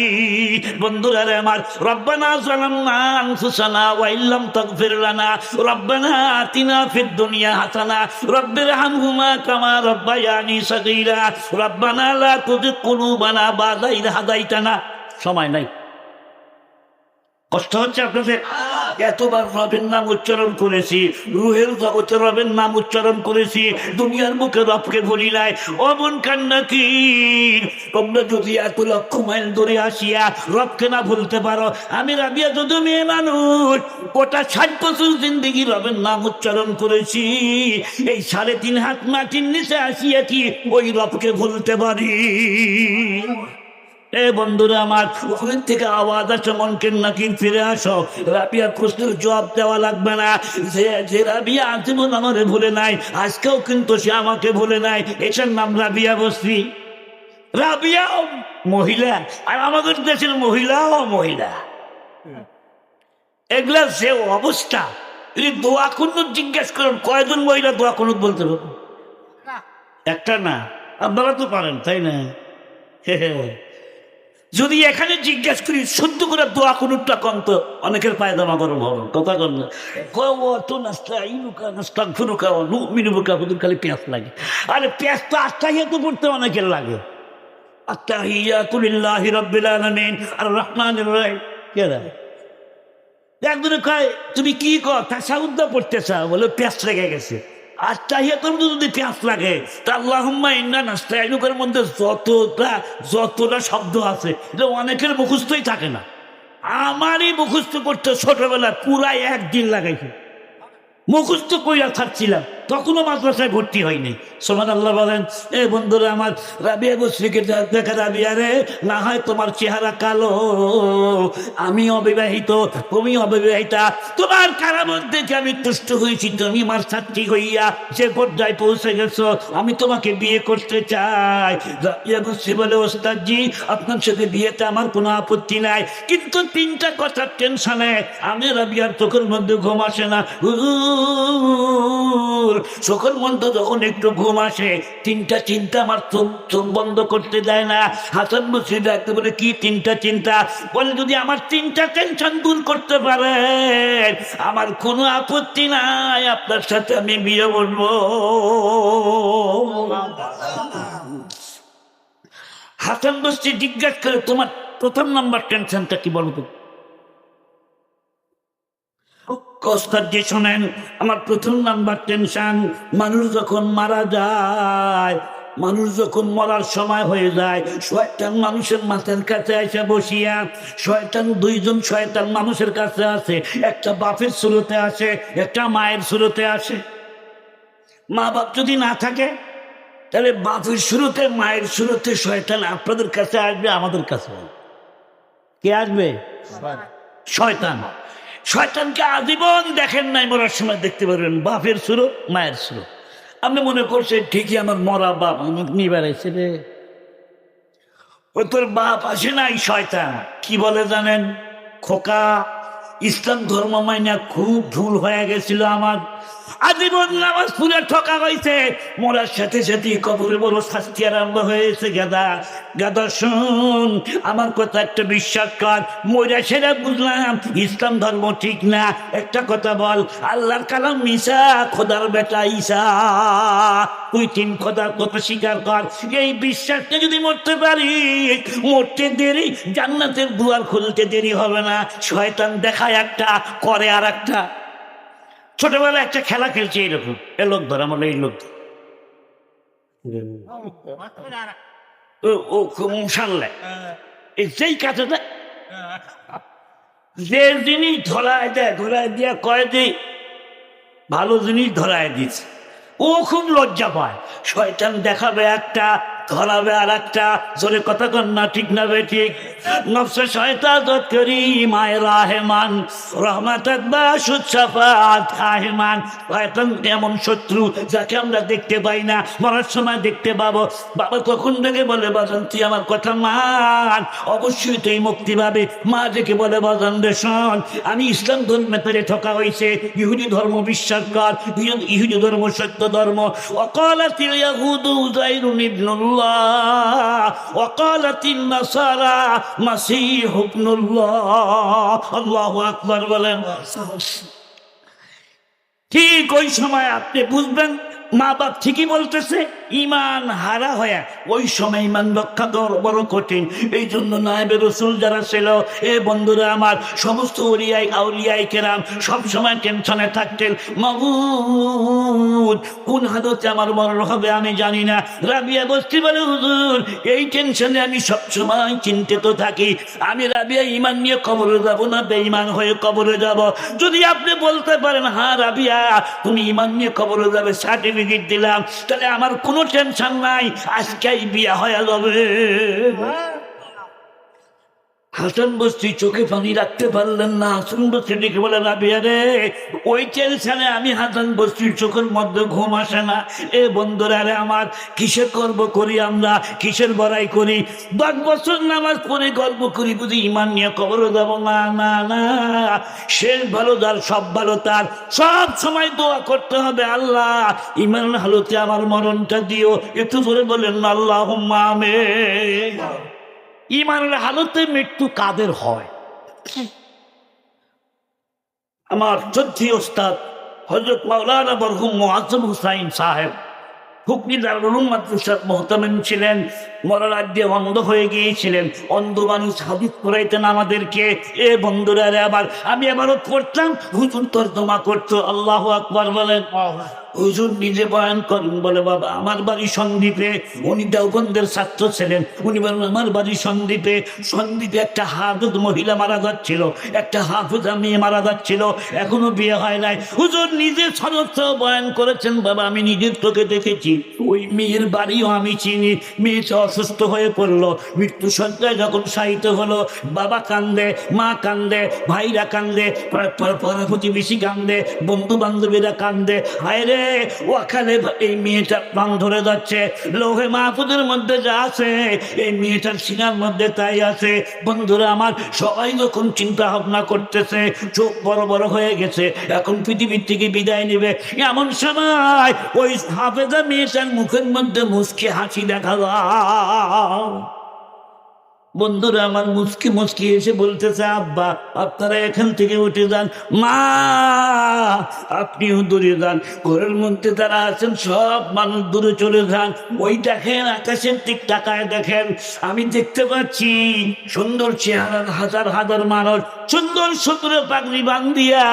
বন্ধুরা রে আমার, রব্বানা যালামনা আনফুসানা ওয়া ইল্লাম তাগফির লানা রব্বানা আতিনা ফিদ দুনিয়া হাসানা রব্বিরহামহুমা কামা রাব্বায়ানি সগীরা রব্বানা লা তুযিগ কুলুবানা বা'দা ইয হাদাইতানা। সময় নাই, কষ্ট হচ্ছে আপনাদের? এতবার রবের নাম উচ্চারণ করেছি, রুহের জগতে রবের নাম উচ্চারণ করেছি, দুনিয়ার মুখে রবকে বলি নাই। অমন কান্না কি তোমরা যদি এত লক্ষ মাইল দূরে আসিয়া রবকে না ভুলতে পারো, আমি রাবিয়া যদি মেয়ে মানুষ গোটা 60 বছর জিন্দেগি রবের নাম উচ্চারণ করেছি, এই 3.5 হাত মাটির নিচে আসিয়া কি ওই রবকে ভুলতে পারি? এ বন্ধুরা আমার, ওখান থেকে আওয়াজ আছে মনকেন নাকি ফিরে আসো। রাবিয়া প্রশ্নের জবাব দেওয়া লাগবে না। যে রাবিয়া আজীবন আমারে ভুলে নাই, আজকেও কিন্তু সে আমাকে ভুলে নাই। এটার নাম রাবিয়া বসরি। রাবিয়াও মহিলা, আর আমাদের দেশের মহিলাও মহিলা। এগুলা যে অবস্থা, যদি দোয়া কুনুত জিজ্ঞেস করেন কয়জন মহিলা দোয়া কুনুত বলতে পারবেন? একটা না, আপনারা তো পারেন তাই না? যদি এখানে জিজ্ঞেস করি শুদ্ধ করে দোয়া কুনুতটা কম, তো অনেকের পায়জামা গরম হবে। কথা কন না, খালি পেঁয়াজ লাগে। আরে পেঁয়াজ তো আত্তাহিয়াতু পড়তে অনেকের লাগে। আত্তাহিয়াতু লিল্লাহি রাব্বিল আলামিন আর রহমানির রহিম। একজনে কয় তুমি কি কর তাশাহুদ পড়তে চাও? বলে পেঁয়াজ লেগে গেছে। আর তাহিয়াতুর মধ্যে যদি পেঁয়াজ লাগে, তা আল্লাহুম্মা ইন্না নাস্তাইনুকার মধ্যে যতটা শব্দ আছে এটা অনেকের মুখস্থই থাকে না। আমারই মুখস্থ করতে ছোটবেলা পুরাই 1 দিন লাগাইছে, মুখস্থ কইরা থাকছিলাম, তখনও মাদ্রাসায় ভর্তি হয়নি। সুবহানাল্লাহ বলেন। এ বন্ধুরা আমার, রাবিয়া বসরিকে দেখা, রাবিয়া রে, না হয় তোমার চেহারা কালো, আমি অবিবাহিত, তুমি অবিবাহিতা, তোমার কারামত দেখে আমি তুষ্ট হয়েছি, তুমি আমার ছাত্রী হইয়া যে পর্যায়ে পৌঁছে গেছো, আমি তোমাকে বিয়ে করতে চাই। রাবিয়া বসরি বলে ওস্তাদজি আপনার সাথে বিয়েতে আমার কোনো আপত্তি নাই, কিন্তু 3টা কথার টেনশনে আমি রাবিয়ার চোখের মধ্যে ঘুম আসে না। চোখের মধ্যে যখন একটু ঘুম আসে, 3টা চিন্তা আমার চোখ বন্ধ করতে দেয় না। হাসান বসরি ডাকতে বলে কি 3টা চিন্তা? বলে যদি আমার 3টা টেনশন দূর করতে পারেন আমার কোনো আপত্তি নাই, আপনার সাথে আমি বিয়ে করবো। হাসান বসরি জিজ্ঞাসা করে তোমার প্রথম নাম্বার টেনশনটা কি বলবো? কষ্টার যে শোনেন, আমার প্রথম নাম্বার টেনশন, মানুষ যখন মারা যায়, মানুষ যখন মরার সময় হয়ে যায়, শয়তান মানুষের মাথার কাছে এসে বসিয়া, শয়তান 2জন শয়তান মানুষের কাছে আছে, একটা বাপের সুরতে আসে, একটা মায়ের সুরতে আসে। মা বাপ যদি না থাকে তাহলে বাপের সুরতে মায়ের সুরতে শয়তান আপনাদের কাছে আসবে, আমাদের কাছে কে আসবে? শয়তান। শয়তানকে আজীবন দেখেন নাই, মরার সময় দেখতে পারবেন বাপের সুরত মায়ের সুরত। আপনি মনে করছেন ঠিকই আমার মরা বাপ নিয়ে বেড়াইছে রে, ওই তোর বাপ আসে নাই। শয়তান কি বলে জানেন? খোকা, ইসলাম ধর্ম মাইনা খুব ভুল হয়ে গেছিল আমার, আজীবন নামাজ পুরে ঠকা হয়েছে, মরার সাথে সাথে কবরে বড় শাস্তি আরম্ভ হয়েছে। গাদা শোন, আমার কথা একটা বিশ্বাস কর, মরা সেরা বুঝলাম ইসলাম ধর্ম ঠিক না। একটা কথা বল, আল্লাহর কালাম মিশা, খোদার বেটা ঈসা, তুই 3 খোদার কথা স্বীকার কর। এই বিশ্বাসটা যদি মরতে পারি, মরতে দেরি, জান্নাতের দুয়ার খুলতে দেরি হবে না। শয়তান দেখায় একটা, করে আর একটা। ছোটবেলায় একটা খেলা খেলছে এইরকম, এ লোক ধর, আমার এই লোক ও খুব মশাল্লা, যেই কাজটা যে জিনিস ধরায় দেয়, ধরায় দিয়া কয় যে ভালো জিনিস ধরায় দিচ্ছে, ও খুব লজ্জা পায়। শয়তান দেখাবে একটা, ধরাবে আর একটা। জোরে কথা কন না ঠিক না বে ঠিক? নফসে শয়তান করি মায়ের রাহেমান রহমাতাত বাসুদ শাফাত রাহেমান। শয়তান এমন শত্রু যাকে আমরা দেখতে পাই না, মরার সময় দেখতে পাবো। বাবা কখন থেকে বলে বাজান তুই আমার কথা মান, অবশ্যই তুই মুক্তি পাবে। মা থেকে বলে বাজান রে শোন, আমি ইসলাম ধর্মে পেরে ঠকা হয়েছে, ইহুদি ধর্ম বিশ্বাস কর, ইহুদি ধর্ম সত্য ধর্ম। ওয়াকালাতিল ইয়াহুদু উযাইরুন ইবনুল্লাহ ওয়াকালাতিন নাসারা মাসীহু ইবনুল্লাহ। আল্লাহু আকবার বলেন। ঠিক ওই সময় আপনি বুঝবেন মা বাপ ঠিকই বলতেছে, ইমান হারা হয়ে ওই সময় ইমান রক্ষা বড় কঠিন। এই জন্য নায়েবে রসুল যারা ছিল, এ বন্ধুরা আমার, সমস্ত আউলিয়াই কেরাম সব সময় টেনশনে থাকতেন, মাবুদ কোন হাদতে আমার মরণ হবে আমি জানি না। রাবিয়া বস্তি বলে হুজুর এই টেনশনে আমি সবসময় চিন্তিত থাকি, আমি রাবিয়া ইমান নিয়ে কবরে যাব না বেঈমান হয়ে কবরে যাব। যদি আপনি বলতে পারেন হ্যাঁ রাবিয়া তুমি ইমান নিয়ে কবরে যাবে, সার্টিফিকেট দিলাম, তাহলে আমার কোনো টেনশন নাই, আজকেই বিয়া হয়ে যাবে। হাসান বস্তি চোখে পানি রাখতে পারলেন না। হাসান বস্তি দেখে বলে রাবিয়া রে ওই টেনশনে আমি হাসান বস্তির চোখের মধ্যে ঘুম আসে না। এ বন্ধুরা রে আমার, কিসের গর্ব করি আমরা, কিসের বড়াই করি? 10 বছর নামাজ পড়ে গর্ব করি বুঝি ইমান নিয়ে কবরে যাব না? না না, শেষ ভালো যার সব ভালো তার। সব সময় দোয়া করতে হবে, আল্লাহ ইমান হালতে আমার মরণটা দিও। একটু ধরে বলেন আল্লাহুম্মা আমিন। ইমানের হালতে মৃত্যু কাদের হয়? আমার শ্রদ্ধেয় ওস্তাদ হযরত মাওলানা মরহুম মুআজ্জম হুসাইন সাহেব হুকনি দারুল উলুম মাদ্রাসার মুহতামিম ছিলেন। মরার দিয়ে অন্ধ হয়ে গিয়েছিলেন। অন্ধ মানুষ হাদিস পড়াইতেন আমাদেরকে। এ বন্ধুরা রে আবার, আমি আবারও পড়তাম, হুজুর তর্জমা করতো। আল্লাহু আকবার বলেন। হুজুর নিজে বয়ান করেন, বলে বাবা আমার বাড়ি সন্দ্বীপে। উনি দেওবন্দের ছাত্র ছিলেন। উনি বলেন আমার বাড়ি সন্দ্বীপে। সন্দ্বীপে একটা হাফেজ মহিলা মারা যাচ্ছিল, একটা হাফেজা মেয়ে মারা যাচ্ছিল, এখনো বিয়ে হয় নাই। হুজুর নিজে সনদ বয়ান করেছেন, বাবা আমি নিজের চোখে দেখেছি। ওই মেয়ের বাড়িও আমি চিনি। মেয়েটা অসুস্থ হয়ে পড়লো, মৃত্যু সজ্জায় যখন শায়িত হলো, বাবা কান্দে, মা কান্দে, ভাইরা কান্দে, প্রতিবেশী কান্দে, বন্ধু বান্ধবীরা কান্দে। হায় রে ওখানে এই মেয়েটার প্রাণ ধরে যাচ্ছে। লোহে মাহফুজের মধ্যে যা আছে এই মেয়েটার সিনার মধ্যে তাই আছে। বন্ধুরা আমার, সবাই যখন চিন্তা ভাবনা করতেছে, চোখ বড় বড় হয়ে গেছে, এখন পৃথিবীর থেকে বিদায় নেবে, এমন সময় ওই হাফেজা মেয়েটার মুখের মধ্যে মুচকি হাসি দেখা যায়। বন্ধুরা আমার মুচকি মুচকি এসে বলতেছে, আব্বা আপনারা এখান থেকে উঠে যান, মা আপনিও দূরে যান, ঘরের মধ্যে যারা আছেন সব মানুষ দূরে চলে যান। ওই দেখেন আকাশের দিক তাকায় দেখেন, আমি দেখতে পাচ্ছি সুন্দর চেহারার হাজার হাজার মানুষ, সুন্দর সুন্দর পাগড়ি বান্ধিয়া,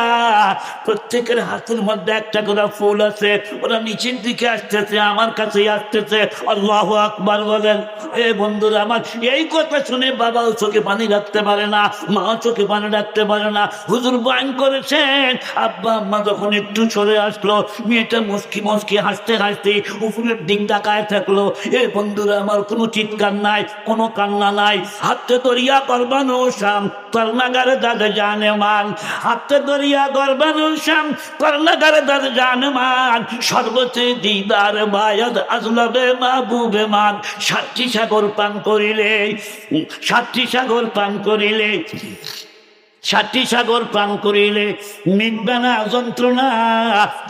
প্রত্যেকের হাতের মধ্যে একটা করে ফুল আছে। ওরা নিচের দিকে আসতেছে, আমার কাছে আসতেছে। আল্লাহু আকবার বলেন। এ বন্ধুরা আমার, এই কথা শুনে বাবাও চোখে পানি রাখতে পারে না, মাও চোখে পানি রাখতে পারে না। হুজুর বয়ান করেছেন, আব্বা আম্মা যখন একটু সরে আসলো, মেয়েটা মুস্কি মুস্কি হাসতে হাসতে উপরের দিক তাকায় থাকলো। এ বন্ধুরা আমার, কোনো চিৎকার নাই, কোনো কান্না নাই। হাতে দরিয়া করবানো শাম করনাগারে দাদা জানে মান, হাতে দরিয়া করবানো শাম করনাগারে দাদা জানে মান, সর্বতে দিদার বায়াদ আজলাবে মাহবুবে মান। 7টি সাগর পান করিলে, 7টি সাগর পান করিলে, 7টি সাগর পান করিলে মিটবে না যন্ত্রণা,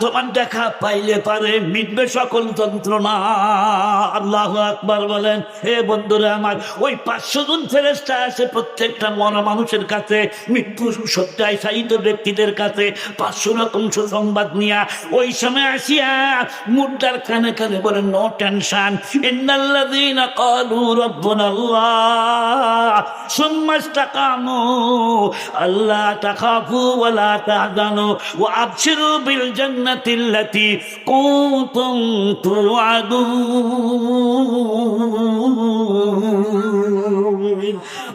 তোমার দেখা পাইলে পারে মিটবে সকল যন্ত্রণা। আল্লাহু আকবার বলেন। হে বন্ধুরা আমার, ওই 500 জন ফেরেশতা আছে প্রত্যেকটা মরা মানুষের কাছে, মৃত্যু সজ্জায় শায়িত ব্যক্তিদের কাছে 500 রকম সুসংবাদ নিয়া ওই সময় আসিয়া মুর্দার কানে কানে বলেন, নো টেনশন, ইন্নাল্লাযীনা ক্বালু রাব্বুনাল্লাহ সুম্মা ইসতাকামু আল্লাহ তাখাফু ওয়ালা তাহজানু ওয়া আবশিরু বিল জান্নাতিল্লাতী কুনতুম তুআদুন।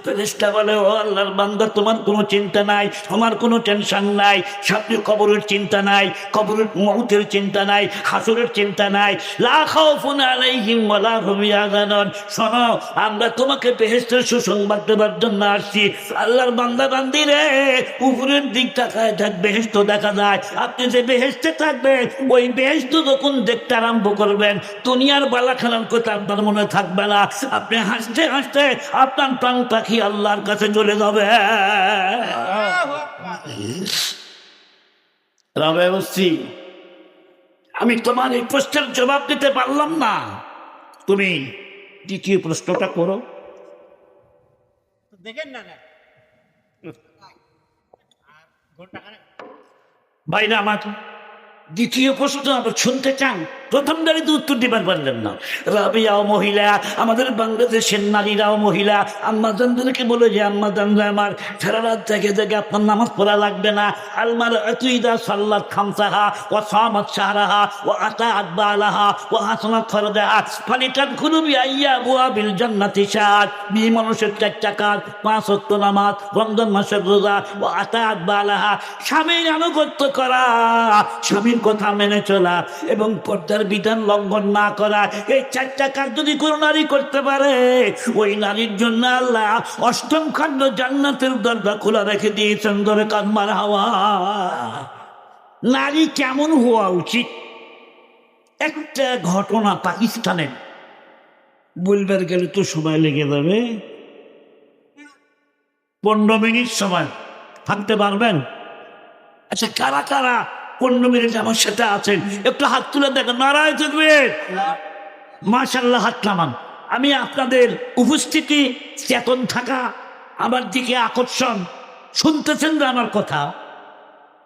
ফেরেশতা বলে, ও আল্লাহর বান্দা, তোমার কোনো চিন্তা নাই, তোমার কোনো টেনশন নাই, সামনে কবরের চিন্তা নাই, কবরের মউতের চিন্তা নাই, হাসরের চিন্তা নাই। লা খাউফুন আলাইহিম ওয়ালা হুম ইয়াহজানুন। শোনো, আমরা তোমাকে বেহেশতের সুসংবাদ দেবার জন্য আসছি। আল্লাহর বান্দা বান্দি রে, উপরের দিক তাকায় দেখ, বেহেশত দেখা যায়। আপনি যে বেহেশতে থাকবেন, ওই বেহেশত যখন দেখতে আরম্ভ করবেন, দুনিয়ার বালাখানার কথা আপনার মনে থাকবে না। আপনি হাসতে হাসতে আপনার প্রাণ পাখি আল্লাহর কাছে চলে যাবে। রবে বলছি, আমি তোমার এই প্রশ্নের জবাব দিতে পারলাম না, তুমি দ্বিতীয় প্রশ্নটা করো। দেখেন না ভাইরা আমার, দ্বিতীয় প্রশ্ন আবার শুনতে চান? প্রথম দাঁড়িয়ে উত্তর দিবার পারলেন না। রাবিয়াও মহিলা, আমাদের বাংলাদেশের নারীরাও মহিলা, আম্মাজানদেরকে বলে যে আম্মাজানরা আমার, সারা রাত জেগে জেগে আপনার নামাজ পড়া লাগবে না। আলমার আতুইদা সাল্লাত খামসাহা ও সামাত শাহরাহা ও আতাআত বালাহা ও হাসানাত ফরদাহা ফালিতাদ খুলুবি আইয়া বুয়া বিল জান্নাতি শাদ। মেয়ে মানুষের 4টা কাজ, 5 ওয়াক্ত নামাজ, রমজান মাসের রোজা ও আতাআত বালাহা, স্বামীর আনুগত্য করা, স্বামীর কথা মেনে চলা এবং পর্দার বিধান লঙ্ঘন না করা। এই 4টা কাজ যদি কোনো নারী করতে পারে, ওই নারীর জন্য আল্লাহ 8ম খণ্ড জান্নাতের দরজা খোলা রেখে দিয়েছেন। ধরে কান্মার হাওয়া। নারী কেমন হওয়া উচিত? একটা ঘটনা পাকিস্তানের, বলবার গেলে তো সময় লেগে যাবে। 15 মিনিট সময় থাকতে পারবেন? আচ্ছা, কারা কারা 15 মিনিট আমার সাথে আছেন একটু হাত তুলে দেখেন। নারায় তাকবীর, মাশাআল্লাহ, হাত নামান। আমি আপনাদের উপস্থিতি, চেতন থাকা, আমার দিকে আকর্ষণ, শুনতেছেন না আমার কথা?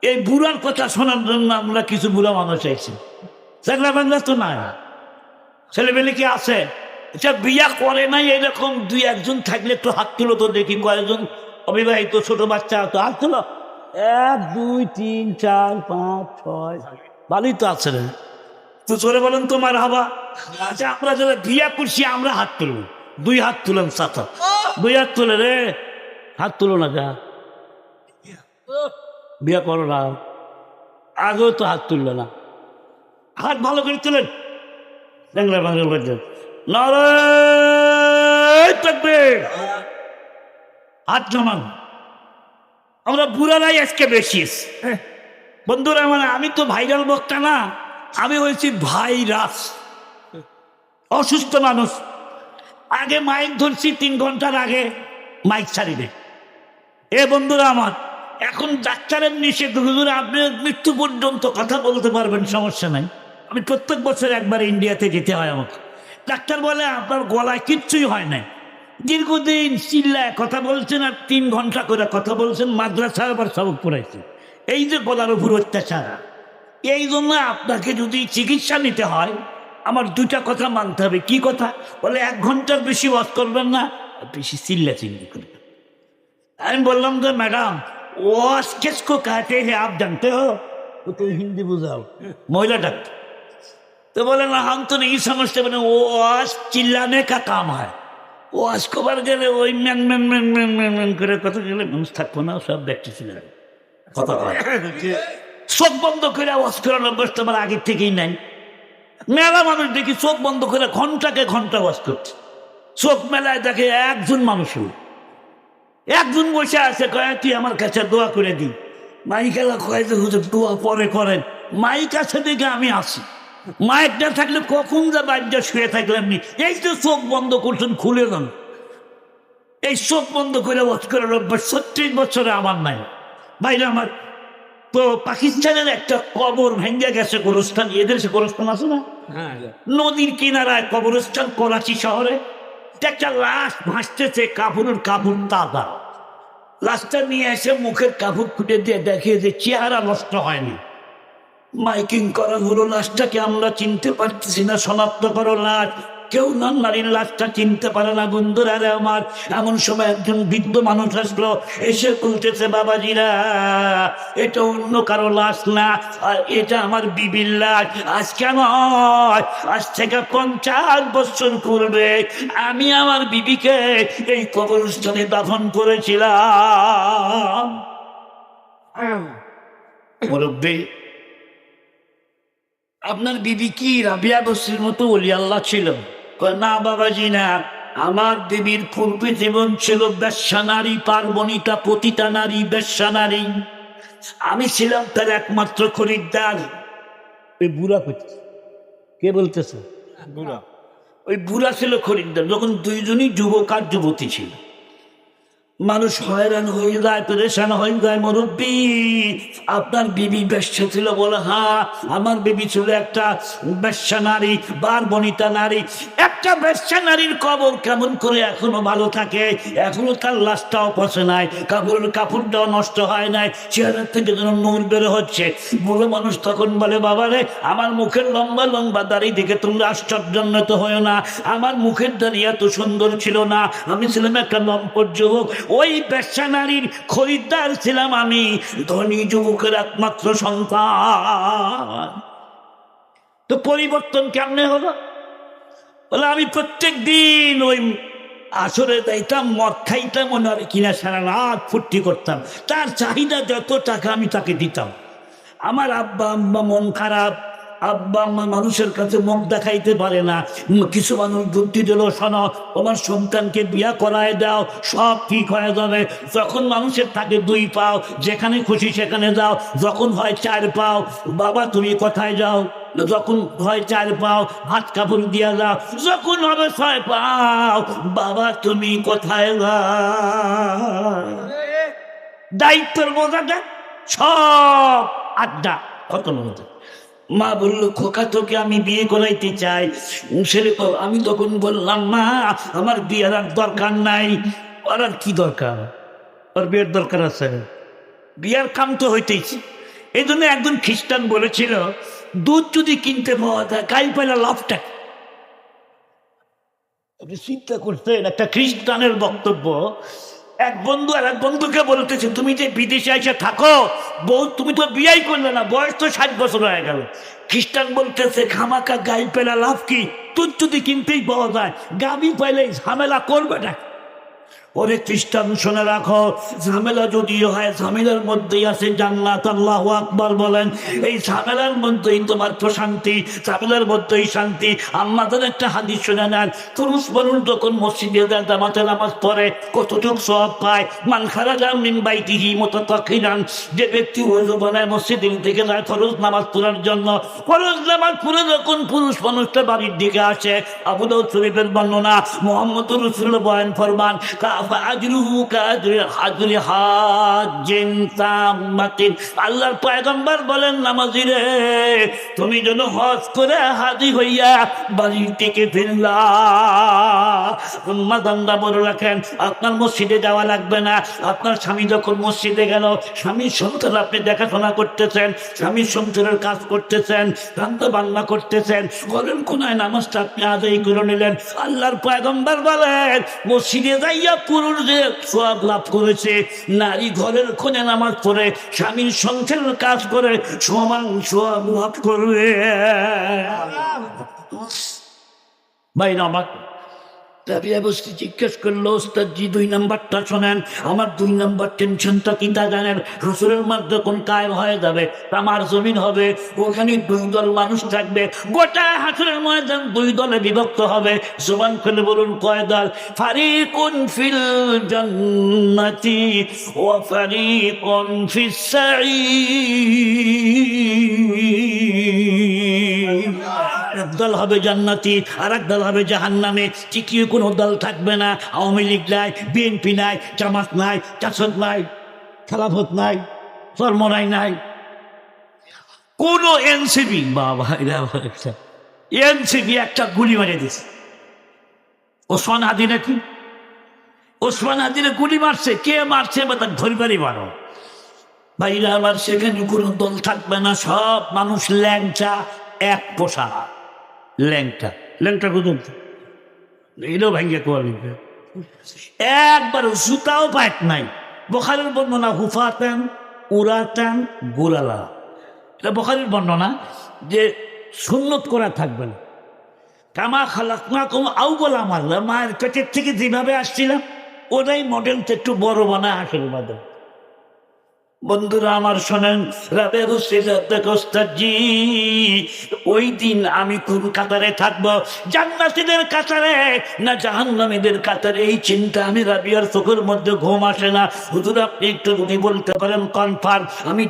এই বুড়ার কথা শোনার জন্য আমরা কিছু বুড়া মানুষ আইছি। সেগুলা বাংলা তো নাই, ছেলেমেলে কি আছে? আচ্ছা, বিয়া করে নাই এরকম 2-1 জন থাকলে একটু হাত তুলো তো দেখি। কয়েকজন অবিবাহিত ছোট বাচ্চা? তো হাত তুলো। 1 2 3 4 5 6, ভালোই তো আছে রে। তো জোরে বলেন তো মারহাবা। আচ্ছা, আমরা যারা বিয়া করছি আমরা হাত তুলব। 2 হাত তুলেন চাচা, 2 হাত তুলে রে। হাত তুলো না, যা বিয়া করো না, আগেও তো হাত তুললো না। হাত ভালো করে তুলেন। বাংলা বাংলা বলছেন নারায় তাকবীর, হাত জমান। আমরা বুড়ারাই আজকে বেশি। বন্ধুরা, মানে আমি তো ভাইরাল বক্তা না, আমি হয়েছি ভাইরাস, অসুস্থ মানুষ। আগে মাইক ধরছি, 3 ঘন্টার আগে মাইক ছাড়ি দে। এ বন্ধুরা আমার, এখন ডাক্তারের নিষেধ, হুজুর আপনি মৃত্যু পর্যন্ত কথা বলতে পারবেন, সমস্যা নাই। আমি প্রত্যেক বছর একবার ইন্ডিয়াতে যেতে হয় আমাকে। ডাক্তার বলে আপনার গলায় কিচ্ছুই হয় নাই, দীর্ঘদিন চিল্লায় কথা বলছেন আর 3 ঘন্টা করে কথা বলছেন, মাদ্রাসা আবার সবক পড়াইছেন। এই যে গলার উপর অত্যাচার, এই জন্য আপনাকে যদি চিকিৎসা নিতে হয় আমার 2টা কথা মানতে হবে। কি কথা? বলে 1 ঘন্টার বেশি ওয়াজ করবেন না, বেশি চিল্লা চিল্লি করবেন। আমি বললাম যে ম্যাডাম, ওয়াজ কিসকো कहते हैं आप जानते हो? तो हिंदी बुझाओ। महिला डॉक्टर तो बोले ना, हम तो नहीं समझते। बने ওয়াজ চিল্লাने का काम है। ওয়াজ কবার গেলে ওই man man man man man man করে কথা গেলে মানুষ থাকবো না, সব ব্যক্তি ছিল কথা কয়। চোখ বন্ধ করে ওয়াজ করার অভ্যাস তোমার আগের থেকেই নাই। মেলা মানুষ দেখি চোখ বন্ধ করে ঘন্টাকে ঘন্টা ওয়াজ করছে। চোখ মেলায় দেখে 1 জন মানুষ, 1 জন বসে আছে, কয় তুই আমার কাছে দোয়া করে দিই। মাইকেলা কয় যে হুজুর দোয়া পরে করেন। মাইক আছে দেখে আমি আসি, মাইক না থাকলে কখন যা বাড়িটা শুয়ে থাকলাম নি। এই যে চোখ বন্ধ করছেন, খুলে দেন। এই চোখ বন্ধ করে ওয়াজ করার অভ্যাস 36 বছরে আমার নাই। বাইরে আমার তো পাকিস্তানের একটা কবর ভেঙে গেছে, গোরস্থান। এদের সে গোরস্থান আছে না, নদীর কিনারায় কবরস্থান, করাচি শহরে। একটা লাশ ভাসতেছে, কাপড়ের কাপড় তাজা। লাশটা নিয়ে এসে মুখের কাপড় খুঁটে দিয়ে দেখে যে চেহারা নষ্ট হয়নি। মাইকিং করা হলো, লাশটাকে আমরা চিনতে পারতেছি না, শনাক্ত করো লাশ। কেউ নারীর লাশটা চিনতে পারে না। বন্ধুরা রে আমার, এমন সময় একজন বৃদ্ধ মানুষ আসলো, এসে বলতেছে, বাবাজিরা, এটা অন্য কারো লাশ না, আর এটা আমার বিবির লাশ। আজকে নয়, আজ থেকে 50 বছর পূর্বে আমি আমার বিবিকে এই কবরস্থানে দাফন করেছিলাম। মুরব্বী, আপনার বিবি কি রাবিয়া বসরির মতো ওলি আল্লাহ ছিল? না বাবাজি না, আমার বিবির পূর্বে জীবন ছিল বেশ্যা নারী, পার্বণিতা, পতিতা নারী, বেশ্যা নারী। আমি ছিলাম তার একমাত্র খরিদ্দার। ওই বুড়া কে বলতেছে? বুড়া। ওই বুড়া ছিল খরিদ্দার, যখন দুইজনই যুবক আর যুবতী ছিল। মানুষ হয়রান হয়ে যায়, পরেশান হয়ে যায়। মুরব্বী, আপনার বিবি বেশ্যা ছিল? বলে হ্যাঁ, আমার বিবি ছিল একটা বেশ্যা নারী, বারবনিতা নারী। একটা বেশ্যা নারীর কবর কেমন করে এখনো ভালো থাকে? এখনো তার লাশটাও পচে নাই, কাপড়টাও নষ্ট হয় নাই, চেহারা থেকে যেন নূর বের হচ্ছে। বুড়ো মানুষ তখন বলে, বাবারে, আমার মুখের লম্বা লম্বা দাড়ি দেখে তোমরা আশ্চর্যান্বিত হয় না। আমার মুখের দাড়ি এত সুন্দর ছিল না, আমি ছিলাম একটা লম্পট যুবক। ওই বেশ্যা নারীর খরিদ্দার ছিলাম আমি, ধনী যুবকের একমাত্র সন্তান। তো পরিবর্তন কেমনে হলো? বলে, আমি প্রত্যেক দিন ওই আসরে যাইতাম, মদ খাইতাম, ওনার কিনা সারা রাত ফুর্তি করতাম। তার চাহিদা যত টাকা আমি তাকে দিতাম। আমার আব্বা আম্মা মন খারাপ, আব্বা আম্মা মানুষের কাছে মুখ দেখাইতে পারে না। কিছু মানুষ বুদ্ধি দিল, শোনো, তোমার সন্তানকে বিয়া করায় দাও, সব ঠিক হয়ে যাবে। যখন মানুষের থাকে 2 পাও, যেখানে খুশি সেখানে যাও। যখন হয় 4 পাও, বাবা তুমি কোথায় যাও? যখন হয় 4 পাও, হাত কাপড় দিয়া যাও। যখন হবে 6 পাও, বাবা তুমি কোথায় যাও? দায়িত্বের বোঝাটা সব আড্ডা খতম হতো। মা বললো, খোকা তোকে আমি বিয়ে করাইতে চাই। সেরকম আমি তখন বললাম, মা আমার বিয়ের আর দরকার নাই। আর কি দরকার? ওর বিয়ের দরকার আছে? বিয়ার কাম তো হইতেইছে। এই জন্য একজন খ্রিস্টান বলেছিল, দুধ যদি কিনতে পাওয়া যায়, গাই পাইলা লাভটা। আপনি চিন্তা করছেন, একটা খ্রিস্টানের বক্তব্য। এক বন্ধু আর এক বন্ধুকে বলতেছে, তুমি যে বিদেশে এসে থাকো, বউ তুমি তো বিয়াই করলে না, বয়স তো 60 বছর হয়ে গেল। খ্রিস্টান বলতেছে, খামাকা গাই পেলা লাভ কি? দুধ যদি কিনতেই পাওয়া যায়, গাবি পাইলে ঝামেলা করবে না। ওরে খ্রিস্টান, শুনে রাখো, ঝামেলা যদিও হয়, ঝামেলার মধ্যেই আছে জান্নাত। আল্লাহু আকবার বলেন। এই ঝামেলার মধ্যেই তোমার প্রশান্তি, ঝামেলার মধ্যেই শান্তি। আমাদের একটা হাদিস শুনে নেন, পুরুষ মানুষ যখন মসজিদে যায়, জামাতে নামাজ পড়ে, কতটুক সওয়াব পায়? মান খারাজা মিন বাইতিহি মুতাতাক্কিরান, যে ব্যক্তি ওযু বানায় মসজিদ থেকে যায় ফরজ নামাজ পড়ার জন্য, ফরজ নামাজ পড়ে যখন পুরুষ মানুষটা বাড়ির দিকে আসে, আবু দাউদ শরীফের বর্ণনা, মুহাম্মদুর রাসূলুল্লাহ বয়ান ফরমান, আল্লাহর পয়গম্বর বলেন, নামাজিরে, তুমি যেন হজ করে হাজি হইয়া বাড়ির থেকে ফিরলা। দান্দা বলে রাখেন, আপনার মসজিদে যাওয়া লাগবে না। আপনার স্বামী যখন মসজিদে গেল, স্বামীর সংসার আপনি দেখাশোনা করতেছেন, স্বামীর সংসারের কাজ করতেছেন, রান্না বান্না করতেছেন, ঘরের কোনায় নামাজটা আপনি আদায় করে নিলেন। আল্লাহর পয়গম্বর বলেন, মসজিদে যাইয়া পুরুষ যে সওয়াব লাভ করেছে, নারী ঘরের কোণে নামাজ পড়ে স্বামীর সংসারের কাজ করে সমান সওয়াব লাভ করবে। ভাই আমার রাবিয়া বস্তি জিজ্ঞেস করলো, ওস্তাদ জি 2 নাম্বারটা শোনেন। আমার 2 নাম্বার টেনশনটা কিনা জানেন? রসুলের মধ্যে কোন কায়েম হয়ে যাবে, আমার জমিন হবে, ওখানে 2 দল মানুষ থাকবে, গোটা হাসরের ময়দান 2 দলে বিভক্ত হবে। জবান খুলে বলুন, কয় দল? ফারিকুন ফিল জান্নাতি ওয়া ফারিকুন ফিস সাঈর। একদল হবে জান্নাতি, আর এক দল হবে জাহান্নামে। তৃতীয় কোনো দল থাকবে না। আওয়ামী লীগ নাই, বিএনপি নাই, জামাত নাই, জাসদ নাই, খেলাফত নাই, চরমনাই নাই, কোন এনসিপি। বাবা, এনসিপি একটা গুলি মারে দিছে। ওসমান হাদি নাকি, ওসমান হাদিরে গুলি মারছে। কে মারছে বা তার ধরবারই মারো। ভাইরা আমার, সেখানে কোনো দল থাকবে না, সব মানুষ ল্যাংচা, এক পোশাক। ল্যাংটা ল্যাংটা কত? এটাও ভেঙে কোয়ালি একবার জুতাও পায় নাই। বুখারীর বর্ণনা হুফাতান উরাতান গুরালা, এটা বুখারীর বর্ণনা যে সুন্নত করা থাকবে না। কামা খালাকনাকুম আউওয়ালা মাররা, মায়ের পেটের থেকে যেভাবে আসছিলাম ওটাই মডেলটা একটু বড় বানায় আসল বাদে। বন্ধুরা আমার শোনেন, ওই দিন আমি কোন কাতারে থাকবো, জান্নাতীদের কাতারে না জাহান্নামীদের কাতারে, এই চিন্তা আমি রাবিয়ার চোখের মধ্যে ঘুম আসে না। হুজুর আপনি একটু যদি বলতে পারেন কনফার্ম আমি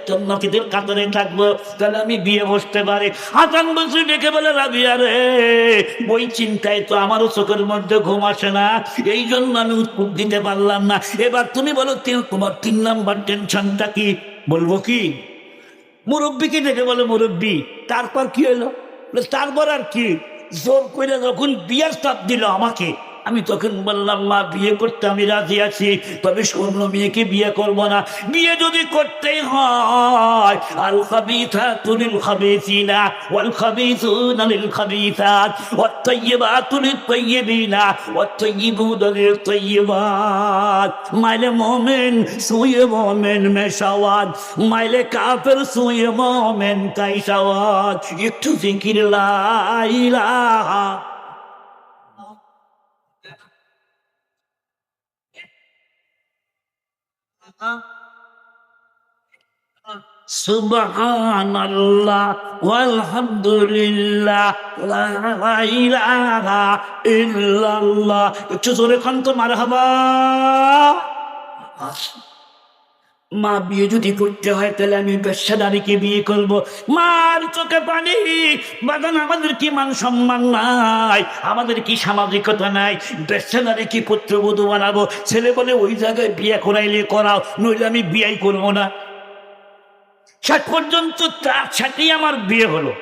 জান্নাতীদের কাতারে থাকবো, তাহলে আমি বিয়ে বসতে পারি। হাসান বসরি ডেকে বলে রাবিয়া রে, ওই চিন্তায় তো আমারও চোখের মধ্যে ঘুম আসে না, এই জন্য আমি উত্তর দিতে পারলাম না। এবার তুমি বলো তোমার 3 নাম্বার টেনশনটা কি? বলবো কি? মুরব্বীকে ডেকে বলে মুরব্বী তারপর কি হলো? তারপর আর কি, জোর করে যখন বিয়ার চাপ দিল আমাকে, আমি তখন বললাম মা বিয়ে করতে আমি রাজি আছি, তবে অন্য মেয়েকে বিয়ে করব না। বিয়ে যদি করতেই হয় আল খাবিসাতু লিল খাবিসিনা ওয়াল খাবিসুনা লিল খাবিসাত ওয়াত তাইয়্যিবাতু লিত তাইয়্যিবিনা ওয়াত তাইয়্যিবুনা লিত তাইয়্যিবাত। মাইলে মুমিন সুয়ে মুমিন মে শাওয়াত, মাইলে কাফের সুয়ে মুমিন কাই শাওয়াত। একটু জিকির লা ইলাহা সুবহানাল্লাহ ওয়ালহামদুলিল্লাহ লা ইলাহা ইল্লাল্লাহ। একটু জোরে খান তো মারহাবা। মা বিয়ে যদি করতে হয় তাহলে আমি পেশাদারিকে বিয়ে করব। মার চোখে পানি। বাগান আমাদের কি মান সম্মান নাই, আমাদের কি সামাজিকতা নাই, পেশাদারি কি পুত্রবধূ বানাবো? ছেলে বলে ওই জায়গায় বিয়ে করাইলে করাও, নইলে আমি বিয়েই করবো না। শেষ পর্যন্ত তার সাথেই আমার বিয়ে হলো।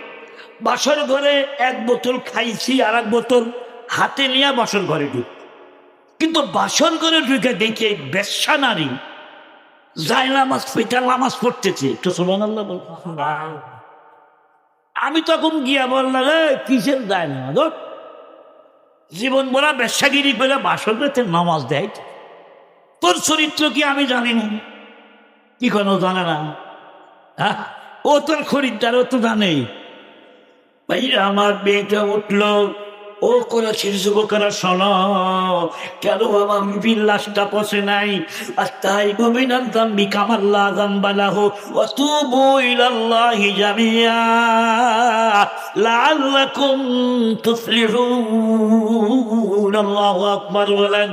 বাসর ঘরে 1 বোতল খাইছি, আর 1 বোতল হাতে নিয়ে বাসর ঘরে ঢুক। কিন্তু বাসর ঘরে ঢুকে দেখে বেশ্যা নারী যাই নামাজ পেটা নামাজ পড়তেছে। একটু সুবহানাল্লাহ বল। আমি তখন গিয়া বললাম রে কিসের যায় না, জীবন বলা বেশ্যাগিরি করে বাসর পেতে নামাজ দেয়, তোর চরিত্র কি আমি জানি না? কি কোনো জানে না? ও তোর খরিদ্দার, ও তো জানেই। ভাই আমার মেয়েটা উঠলো, ও করেছে যুবকেরা শোনো, কেন আমার বিল্লাসটা পচে নাই? আর তাই গোবিনান দাম্বি কামাল্লা দাম্বালাহ ওয়াতুবু ইলাল্লাহি জামিয়া লাআল্লাকুম তুফলিহুন। আল্লাহু আকবার বলেন।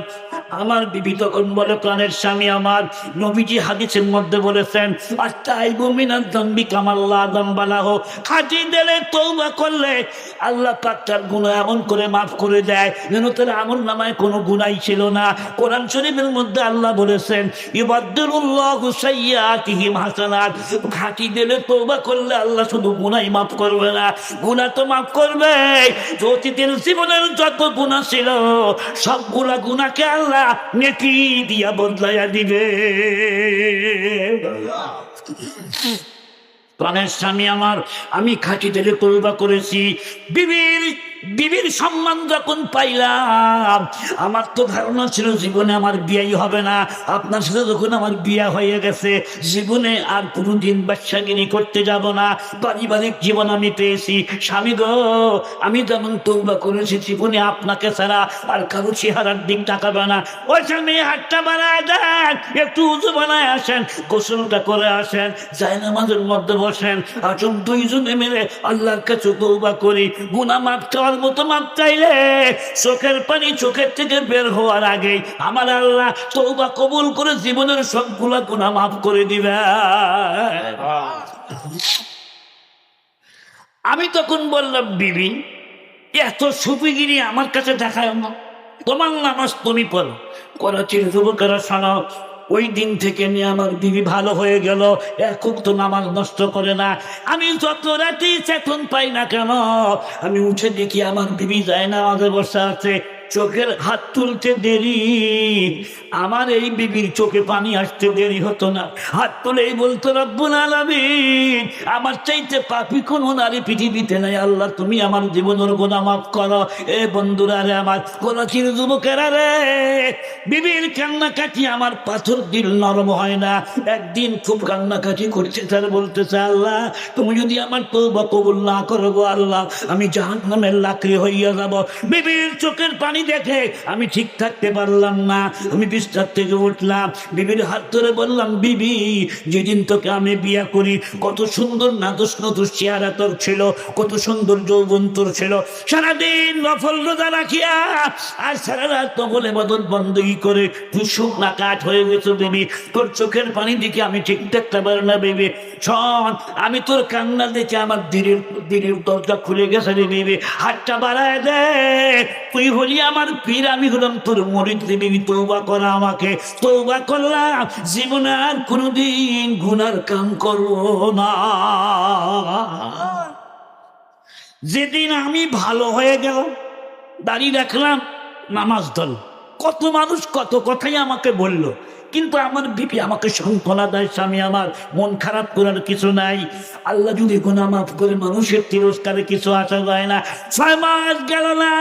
আমার বিবি তখন বলে প্রাণের স্বামী আমার, নবীজি হাদিসের মধ্যে বলেছেন আর তাই গোবিনান দাম্বি কামাল্লা দাম্বালাহ, খাঁটি দিলে তওবা করলে আল্লাহ পাক তার গুনাহ এমন করে মাফ করে দেয় যেন তার আমল নামায় কোনো গুনাই ছিল না। কোরআন শরীফের মধ্যে আল্লাহ বলেছেন ইউবাদদিলুল্লাহু সাইয়্যাতিহিম হাসানাত, খাঁটি দিলে তওবা করলে আল্লাহ শুধু গুনাই মাফ করবে না, গুনাহ তো মাফ করবে, অতীতের জীবনের যত গুনাহ ছিল সবগুলা গুনাহকে আল্লাহ নেকি দিয়া বদলাইয়া দিবে। প্রাণের স্বামী আমার, আমি খাঁটি দিলে তওবা করেছি। বিবির সম্মান যখন পাইলাম, আমার তো ধারণা ছিল জীবনে আমার বিয়েই হবে না। আপনার সাথে যখন আমার বিয়ে হয়ে গেছে, জীবনে আর কোনোদিন বাদশাগিরি করতে যাব না। পারিবারিক জীবন আমি পেয়েছি। স্বামী গো, আমি যেমন তওবা করেছি জীবনে আপনাকে ছাড়া আর কারো চেহারার দিক তাকাবে না। ওই স্বামী হাতটা বানায় দেন, একটু উঁচু বানায় আসেন, গোসলটা করে আসেন, জায়নামাজের মধ্যে বসেন, আসুন দুইজনে মিলে আল্লাহর কাছে তওবা করি। গুনাহ মাফ চাওয়ার মতো মাপ চাইলে চোখের পানি চোখের থেকে বের হওয়ার আগে আমার আল্লাহ তওবা কবুল করে জীবনের সবগুলা গুনাহ মাফ করে দিবে। আমি তখন বললাম বিবি এত সুফিগিরি আমার কাছে দেখায় না, তোমার নামাজ তুমি পড়ো। করাচির যুবকেরা শোনো, ওই দিন থেকে নিয়ে আমার বিবি ভালো হয়ে গেল, এখন তো নামাজ নষ্ট করে না। আমি যত রাতেই চেতন পাই না কেন, আমি উঠে দেখি আমার বিবি যায় না, আমাদের বসে আছে। চোখের হাত তুলতে দেরি, আমার এই বিবির চোখে পানি আসতে দেরি হতো না। হাত তুলেই বলতো রব্বুল আলামিন, আমার চাইতে পাপী কোনো নারী পৃথিবীতে নাই, আল্লাহ তুমি আমার জীবনের গুনাহ মাফ করো। এ বন্ধুরা রে, আমার কোলাচির যুবকেরা রে, বিবির কান্নাকাটি আমার পাথর দিল নরম হয় না। একদিন খুব কান্নাকাটি করছে, তার বলতেছে আল্লাহ তুমি যদি আমার তওবা কবুল না করো গো আল্লাহ, আমি জাহান্নামের লাকড়ি হইয়া যাব। বিবির চোখের পানি দেখে আমি ঠিক থাকতে পারলাম না, আমি বিছানা থেকে উঠলাম, বিবির হাত ধরে বললাম বিবি, যেদিন তোকে আমি বিয়া করি কত সুন্দর নাদুস নদুস চেহারা তোর ছিল, কত সুন্দর যৌবন তোর ছিল, সারাদিন নফল রোজা রাখিয়া আর সারা রাত নফলে বদল বন্ধই করে তুই শুকনা কাঠ হয়ে গেছো বিবি, তোর চোখের পানি দেখে আমি ঠিক থাকতে পারি না বিবি। শোন, আমি তোর কান্না দেখে আমার দিনের দরজা খুলে গেছে রে বিবি, হাতটা বাড়ায় দে, তুই হলি আমার পীর, আমি হলাম তোর মুরিদ রে বিবি, তওবা করা আমাকে। তওবা করলাম, জীবনে আর কোনোদিন গুনার কাম করবো না। যেদিন আমি ভালো হয়ে গেলাম, দাঁড়িয়ে রাখলাম, নামাজ ধরল, কত মানুষ কত কথাই আমাকে বলল, কিন্তু আমার বিবি আমাকে সান্ত্বনা দেয়, স্বামী আমার মন খারাপ করার কিছু নাই, আল্লাহ যদি গুনাহ মাফ করে মানুষের তিরস্কারে কিছু আসা যায় না। 6 মাস গেল না,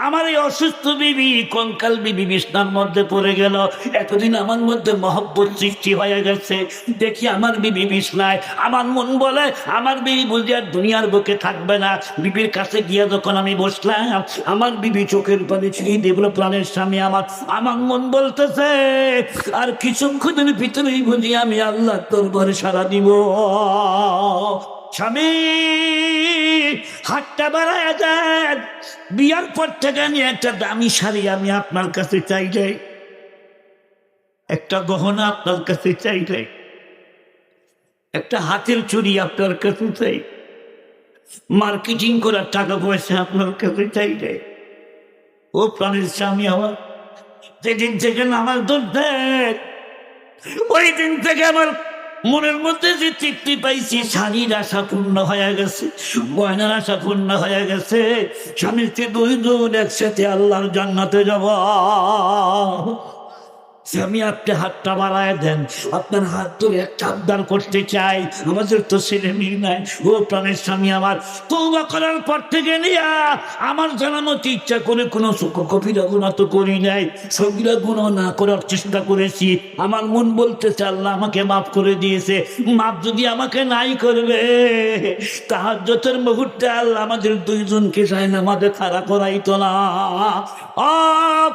আমার এই অসুস্থ বিবি, কঙ্কাল বিবি বিছনার মধ্যে পড়ে গেল। এতদিন আমার মধ্যে মহব্বত সৃষ্টি হয়ে গেছে, দেখি আমার বিবি বিছনায়, আমার মন বলে আমার বিবি বুঝি আর দুনিয়ার বুকে থাকবে না। বিবির কাছে গিয়ে যখন আমি বসলাম, আমার বিবি চোখের পানি ছিঁড়ে দেখলো, প্রাণের স্বামী আমার, আমার মন বলতেছে আর কিছুক্ষণের ভিতরেই বুঝি আমি আল্লাহ দরবারে সাড়া দিব। স্বামী হাতটা বাড়ায় দেন, বিয়ার পর থেকে আমি একটা দামি শাড়ি আমি আপনার কাছে চাই যাই, একটা গহনা আপনার কাছে চাই যাই, একটা হাতের চুড়ি আপনার কাছে চাই, মার্কেটিং করার টাকা পয়সা আপনার কাছে চাই যাই। ও প্রাণের স্বামী আমার, যেদিন থেকে নামাজ ধরতেন ওই দিন থেকে আমার মনের মধ্যে যে তৃপ্তি পাইছি, শাড়ির আশা পূর্ণ হয়ে গেছে, গয়নার আশা পূর্ণ হয়ে গেছে, স্বামী স্ত্রী 2 জন একসাথে আল্লাহর জান্নাতে যাব। স্বামী আপনি হাতটা বাড়ায় দেন, আপনার হাত ধরে একটা আবদার করতে চাই, আমাদের তো ছেলে মেয়ে নাই। ও প্রাণের স্বামী আমার, তওবা করার পর থেকে নিয়া আমার জানানোতে ইচ্ছা করে কোনো কবিরা গুনাহ তো করি নাই, সগীরা গুনাহ না করার চেষ্টা করেছি। আমার মন বলতেছে আল্লাহ আমাকে মাফ করে দিয়েছে, মাফ যদি আমাকে নাই করবে, তাহাজ্জুদের মুহূর্তে আল্লাহ আমাদের 2 জনকে চাই না আমাদের খাড়া করাইতো না। ও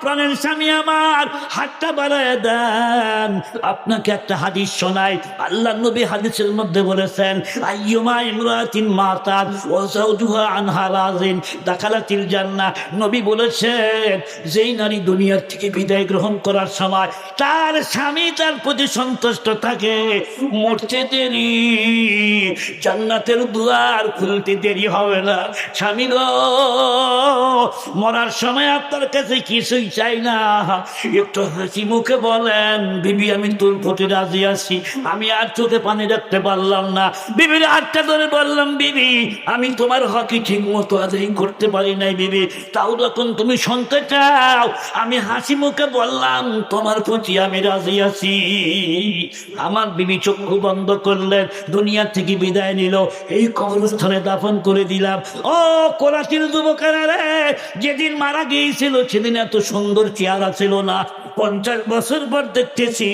প্রাণের স্বামী আমার, হাতটা বাড়ায় দেন। আপনাকে একটা হাদিস শোনাই, আল্লাহ নবী হাদিসের মধ্যে বলেছেন, আইয়ুমা ইমরাতিন মাতাত ওয়া যাওজুহা আনহা রাজিন দাখালাতিল জান্নাহ। নবী বলেছেন, যেই নারী দুনিয়ার থেকে বিদায় গ্রহণ করার সময় তার স্বামী তার প্রতি সন্তুষ্ট থাকে, মরতে দেরি, জান্নাতের দুয়ার খুলতে দেরি হবে না। স্বামী গো, মরার সময় আপনার কাছে কিছুই চাই না, একটু হাসি মুখে বলেন বিবি আমি তোর প্রতি রাজি আছি। আমি আর চোখে পানি রাখতে পারলাম না, বিবির হাতটা ধরে বললাম বিবি আমি তোমার হকই ঠিক মতো আদায় করতে পারি নাই বিবি, তাও যখন তুমি শুনতে চাও আমি হাসি মুখে বললাম তোমার প্রতি আমি রাজি আছি। আমার বিবি চক্ষু বন্ধ করলেন, দুনিয়া থেকে বিদায় নিল, এই কবরস্থানে দাফন করে দিলাম। ও কোলাচির যুবকেরা রে, যেদিন মারা গিয়েছিল সেদিন এত সুন্দর চেহারা ছিল না, 50 বছর পর দেখতেছি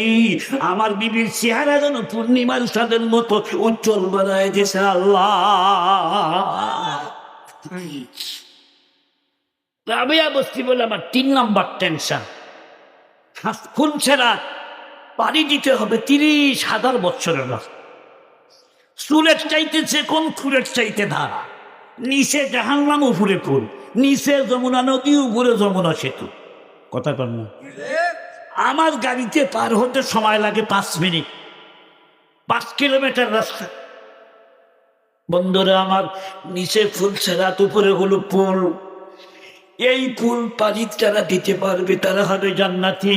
আমার বিবির চেহারা যেন পূর্ণিমার চাঁদের মতো উজ্জ্বল বানায় দিয়েছে আল্লাহ। রাবেয়া বস্তি বলে আমার 3 নম্বর টেনশন, খুন ছেড়া পাড়ি দিতে হবে 30,000 বছরের রাস্তা, চুলের চাইতেছে কোন, ফুলের চাইতে ধারা, নিচে জাহান্নাম উপরে ফুল, নিচে যমুনা নদী উপরে যমুনা সেতু। কথা কর না, আমার গাড়িতে পার হতে সময় লাগে 5 মিনিট, 5 কিলোমিটার রাস্তা। বন্ধুরা আমার, নিচে ফুল ছেড়া, উপরে হলো পুল, এই পুল পাড়ি যারা দিতে পারবে তারা হবে জান্নাতি,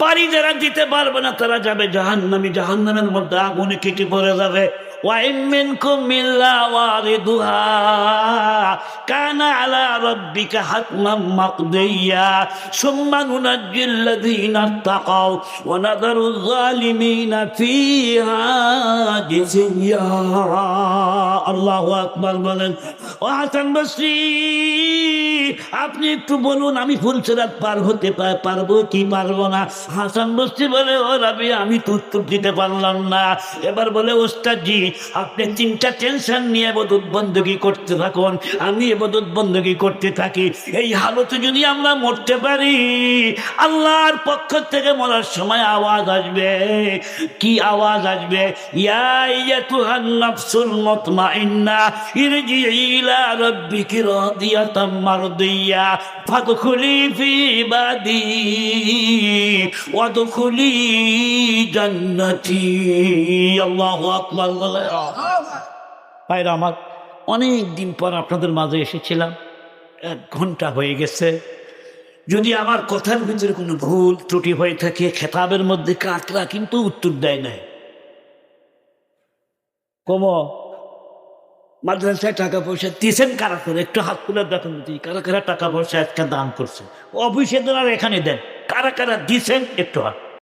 পাড়ি যারা দিতে পারবে না তারা যাবে জাহান্নামী, জাহান্নামের মধ্যে আগুনে কেটে পড়ে যাবে। وإن منكم إلا واردها كان على ربك حتما مقضيا ثم ننجي الذين اتقوا ونذر الظالمين فيها جثيا الله أكبر বলেন ও হাসান বসরি আপনি একটু বলুন আমি ফুলসিরাত পার হতে পারবো কি পারবো না? হাসান বসরি বলে ও রাবি আমি তো উত্তর দিতে পারলাম না। এবার বলে ওস্তাদ জি আপনি চিন্তা টেনশন নিয়ে ইবাদত বندگی করতে থাকুন, আমি ইবাদত বندگی করতে থাকি। এই হালতে যদি আমরা মরতে পারি আল্লাহর পক্ষ থেকে মরার সময় আওয়াজ আসবে। কি আওয়াজ আসবে? ইয়া আইয়াতুহান নাফসুল মুতমাইন্না ইরজিই ইলা রাব্বিকি রাদিয়াতাম মারদিয়া ফাদখুলি ফি ইবাদি ওয়াদখুলি জান্নাতি। আল্লাহু আকবার। ভাইরা আমার, অনেক দিন পর আপনাদের মাঝে এসেছিলাম, 1 ঘন্টা হয়ে গেছে। যদি আমার কথার ভিতরে কোনো ভুল ত্রুটি হয়ে থাকে খেতাবের মধ্যে কাকরা কিন্তু উত্তর দেয় নাই। কম মাদ্রাসায় টাকা পয়সা দিয়েছেন কারা করে একটু হাত তুলে দেখেন কারা কারা টাকা পয়সা একটা দান করছে। অফিসে দেন আর এখানে দেন, কারা কারা দিয়েছেন একটু হাত।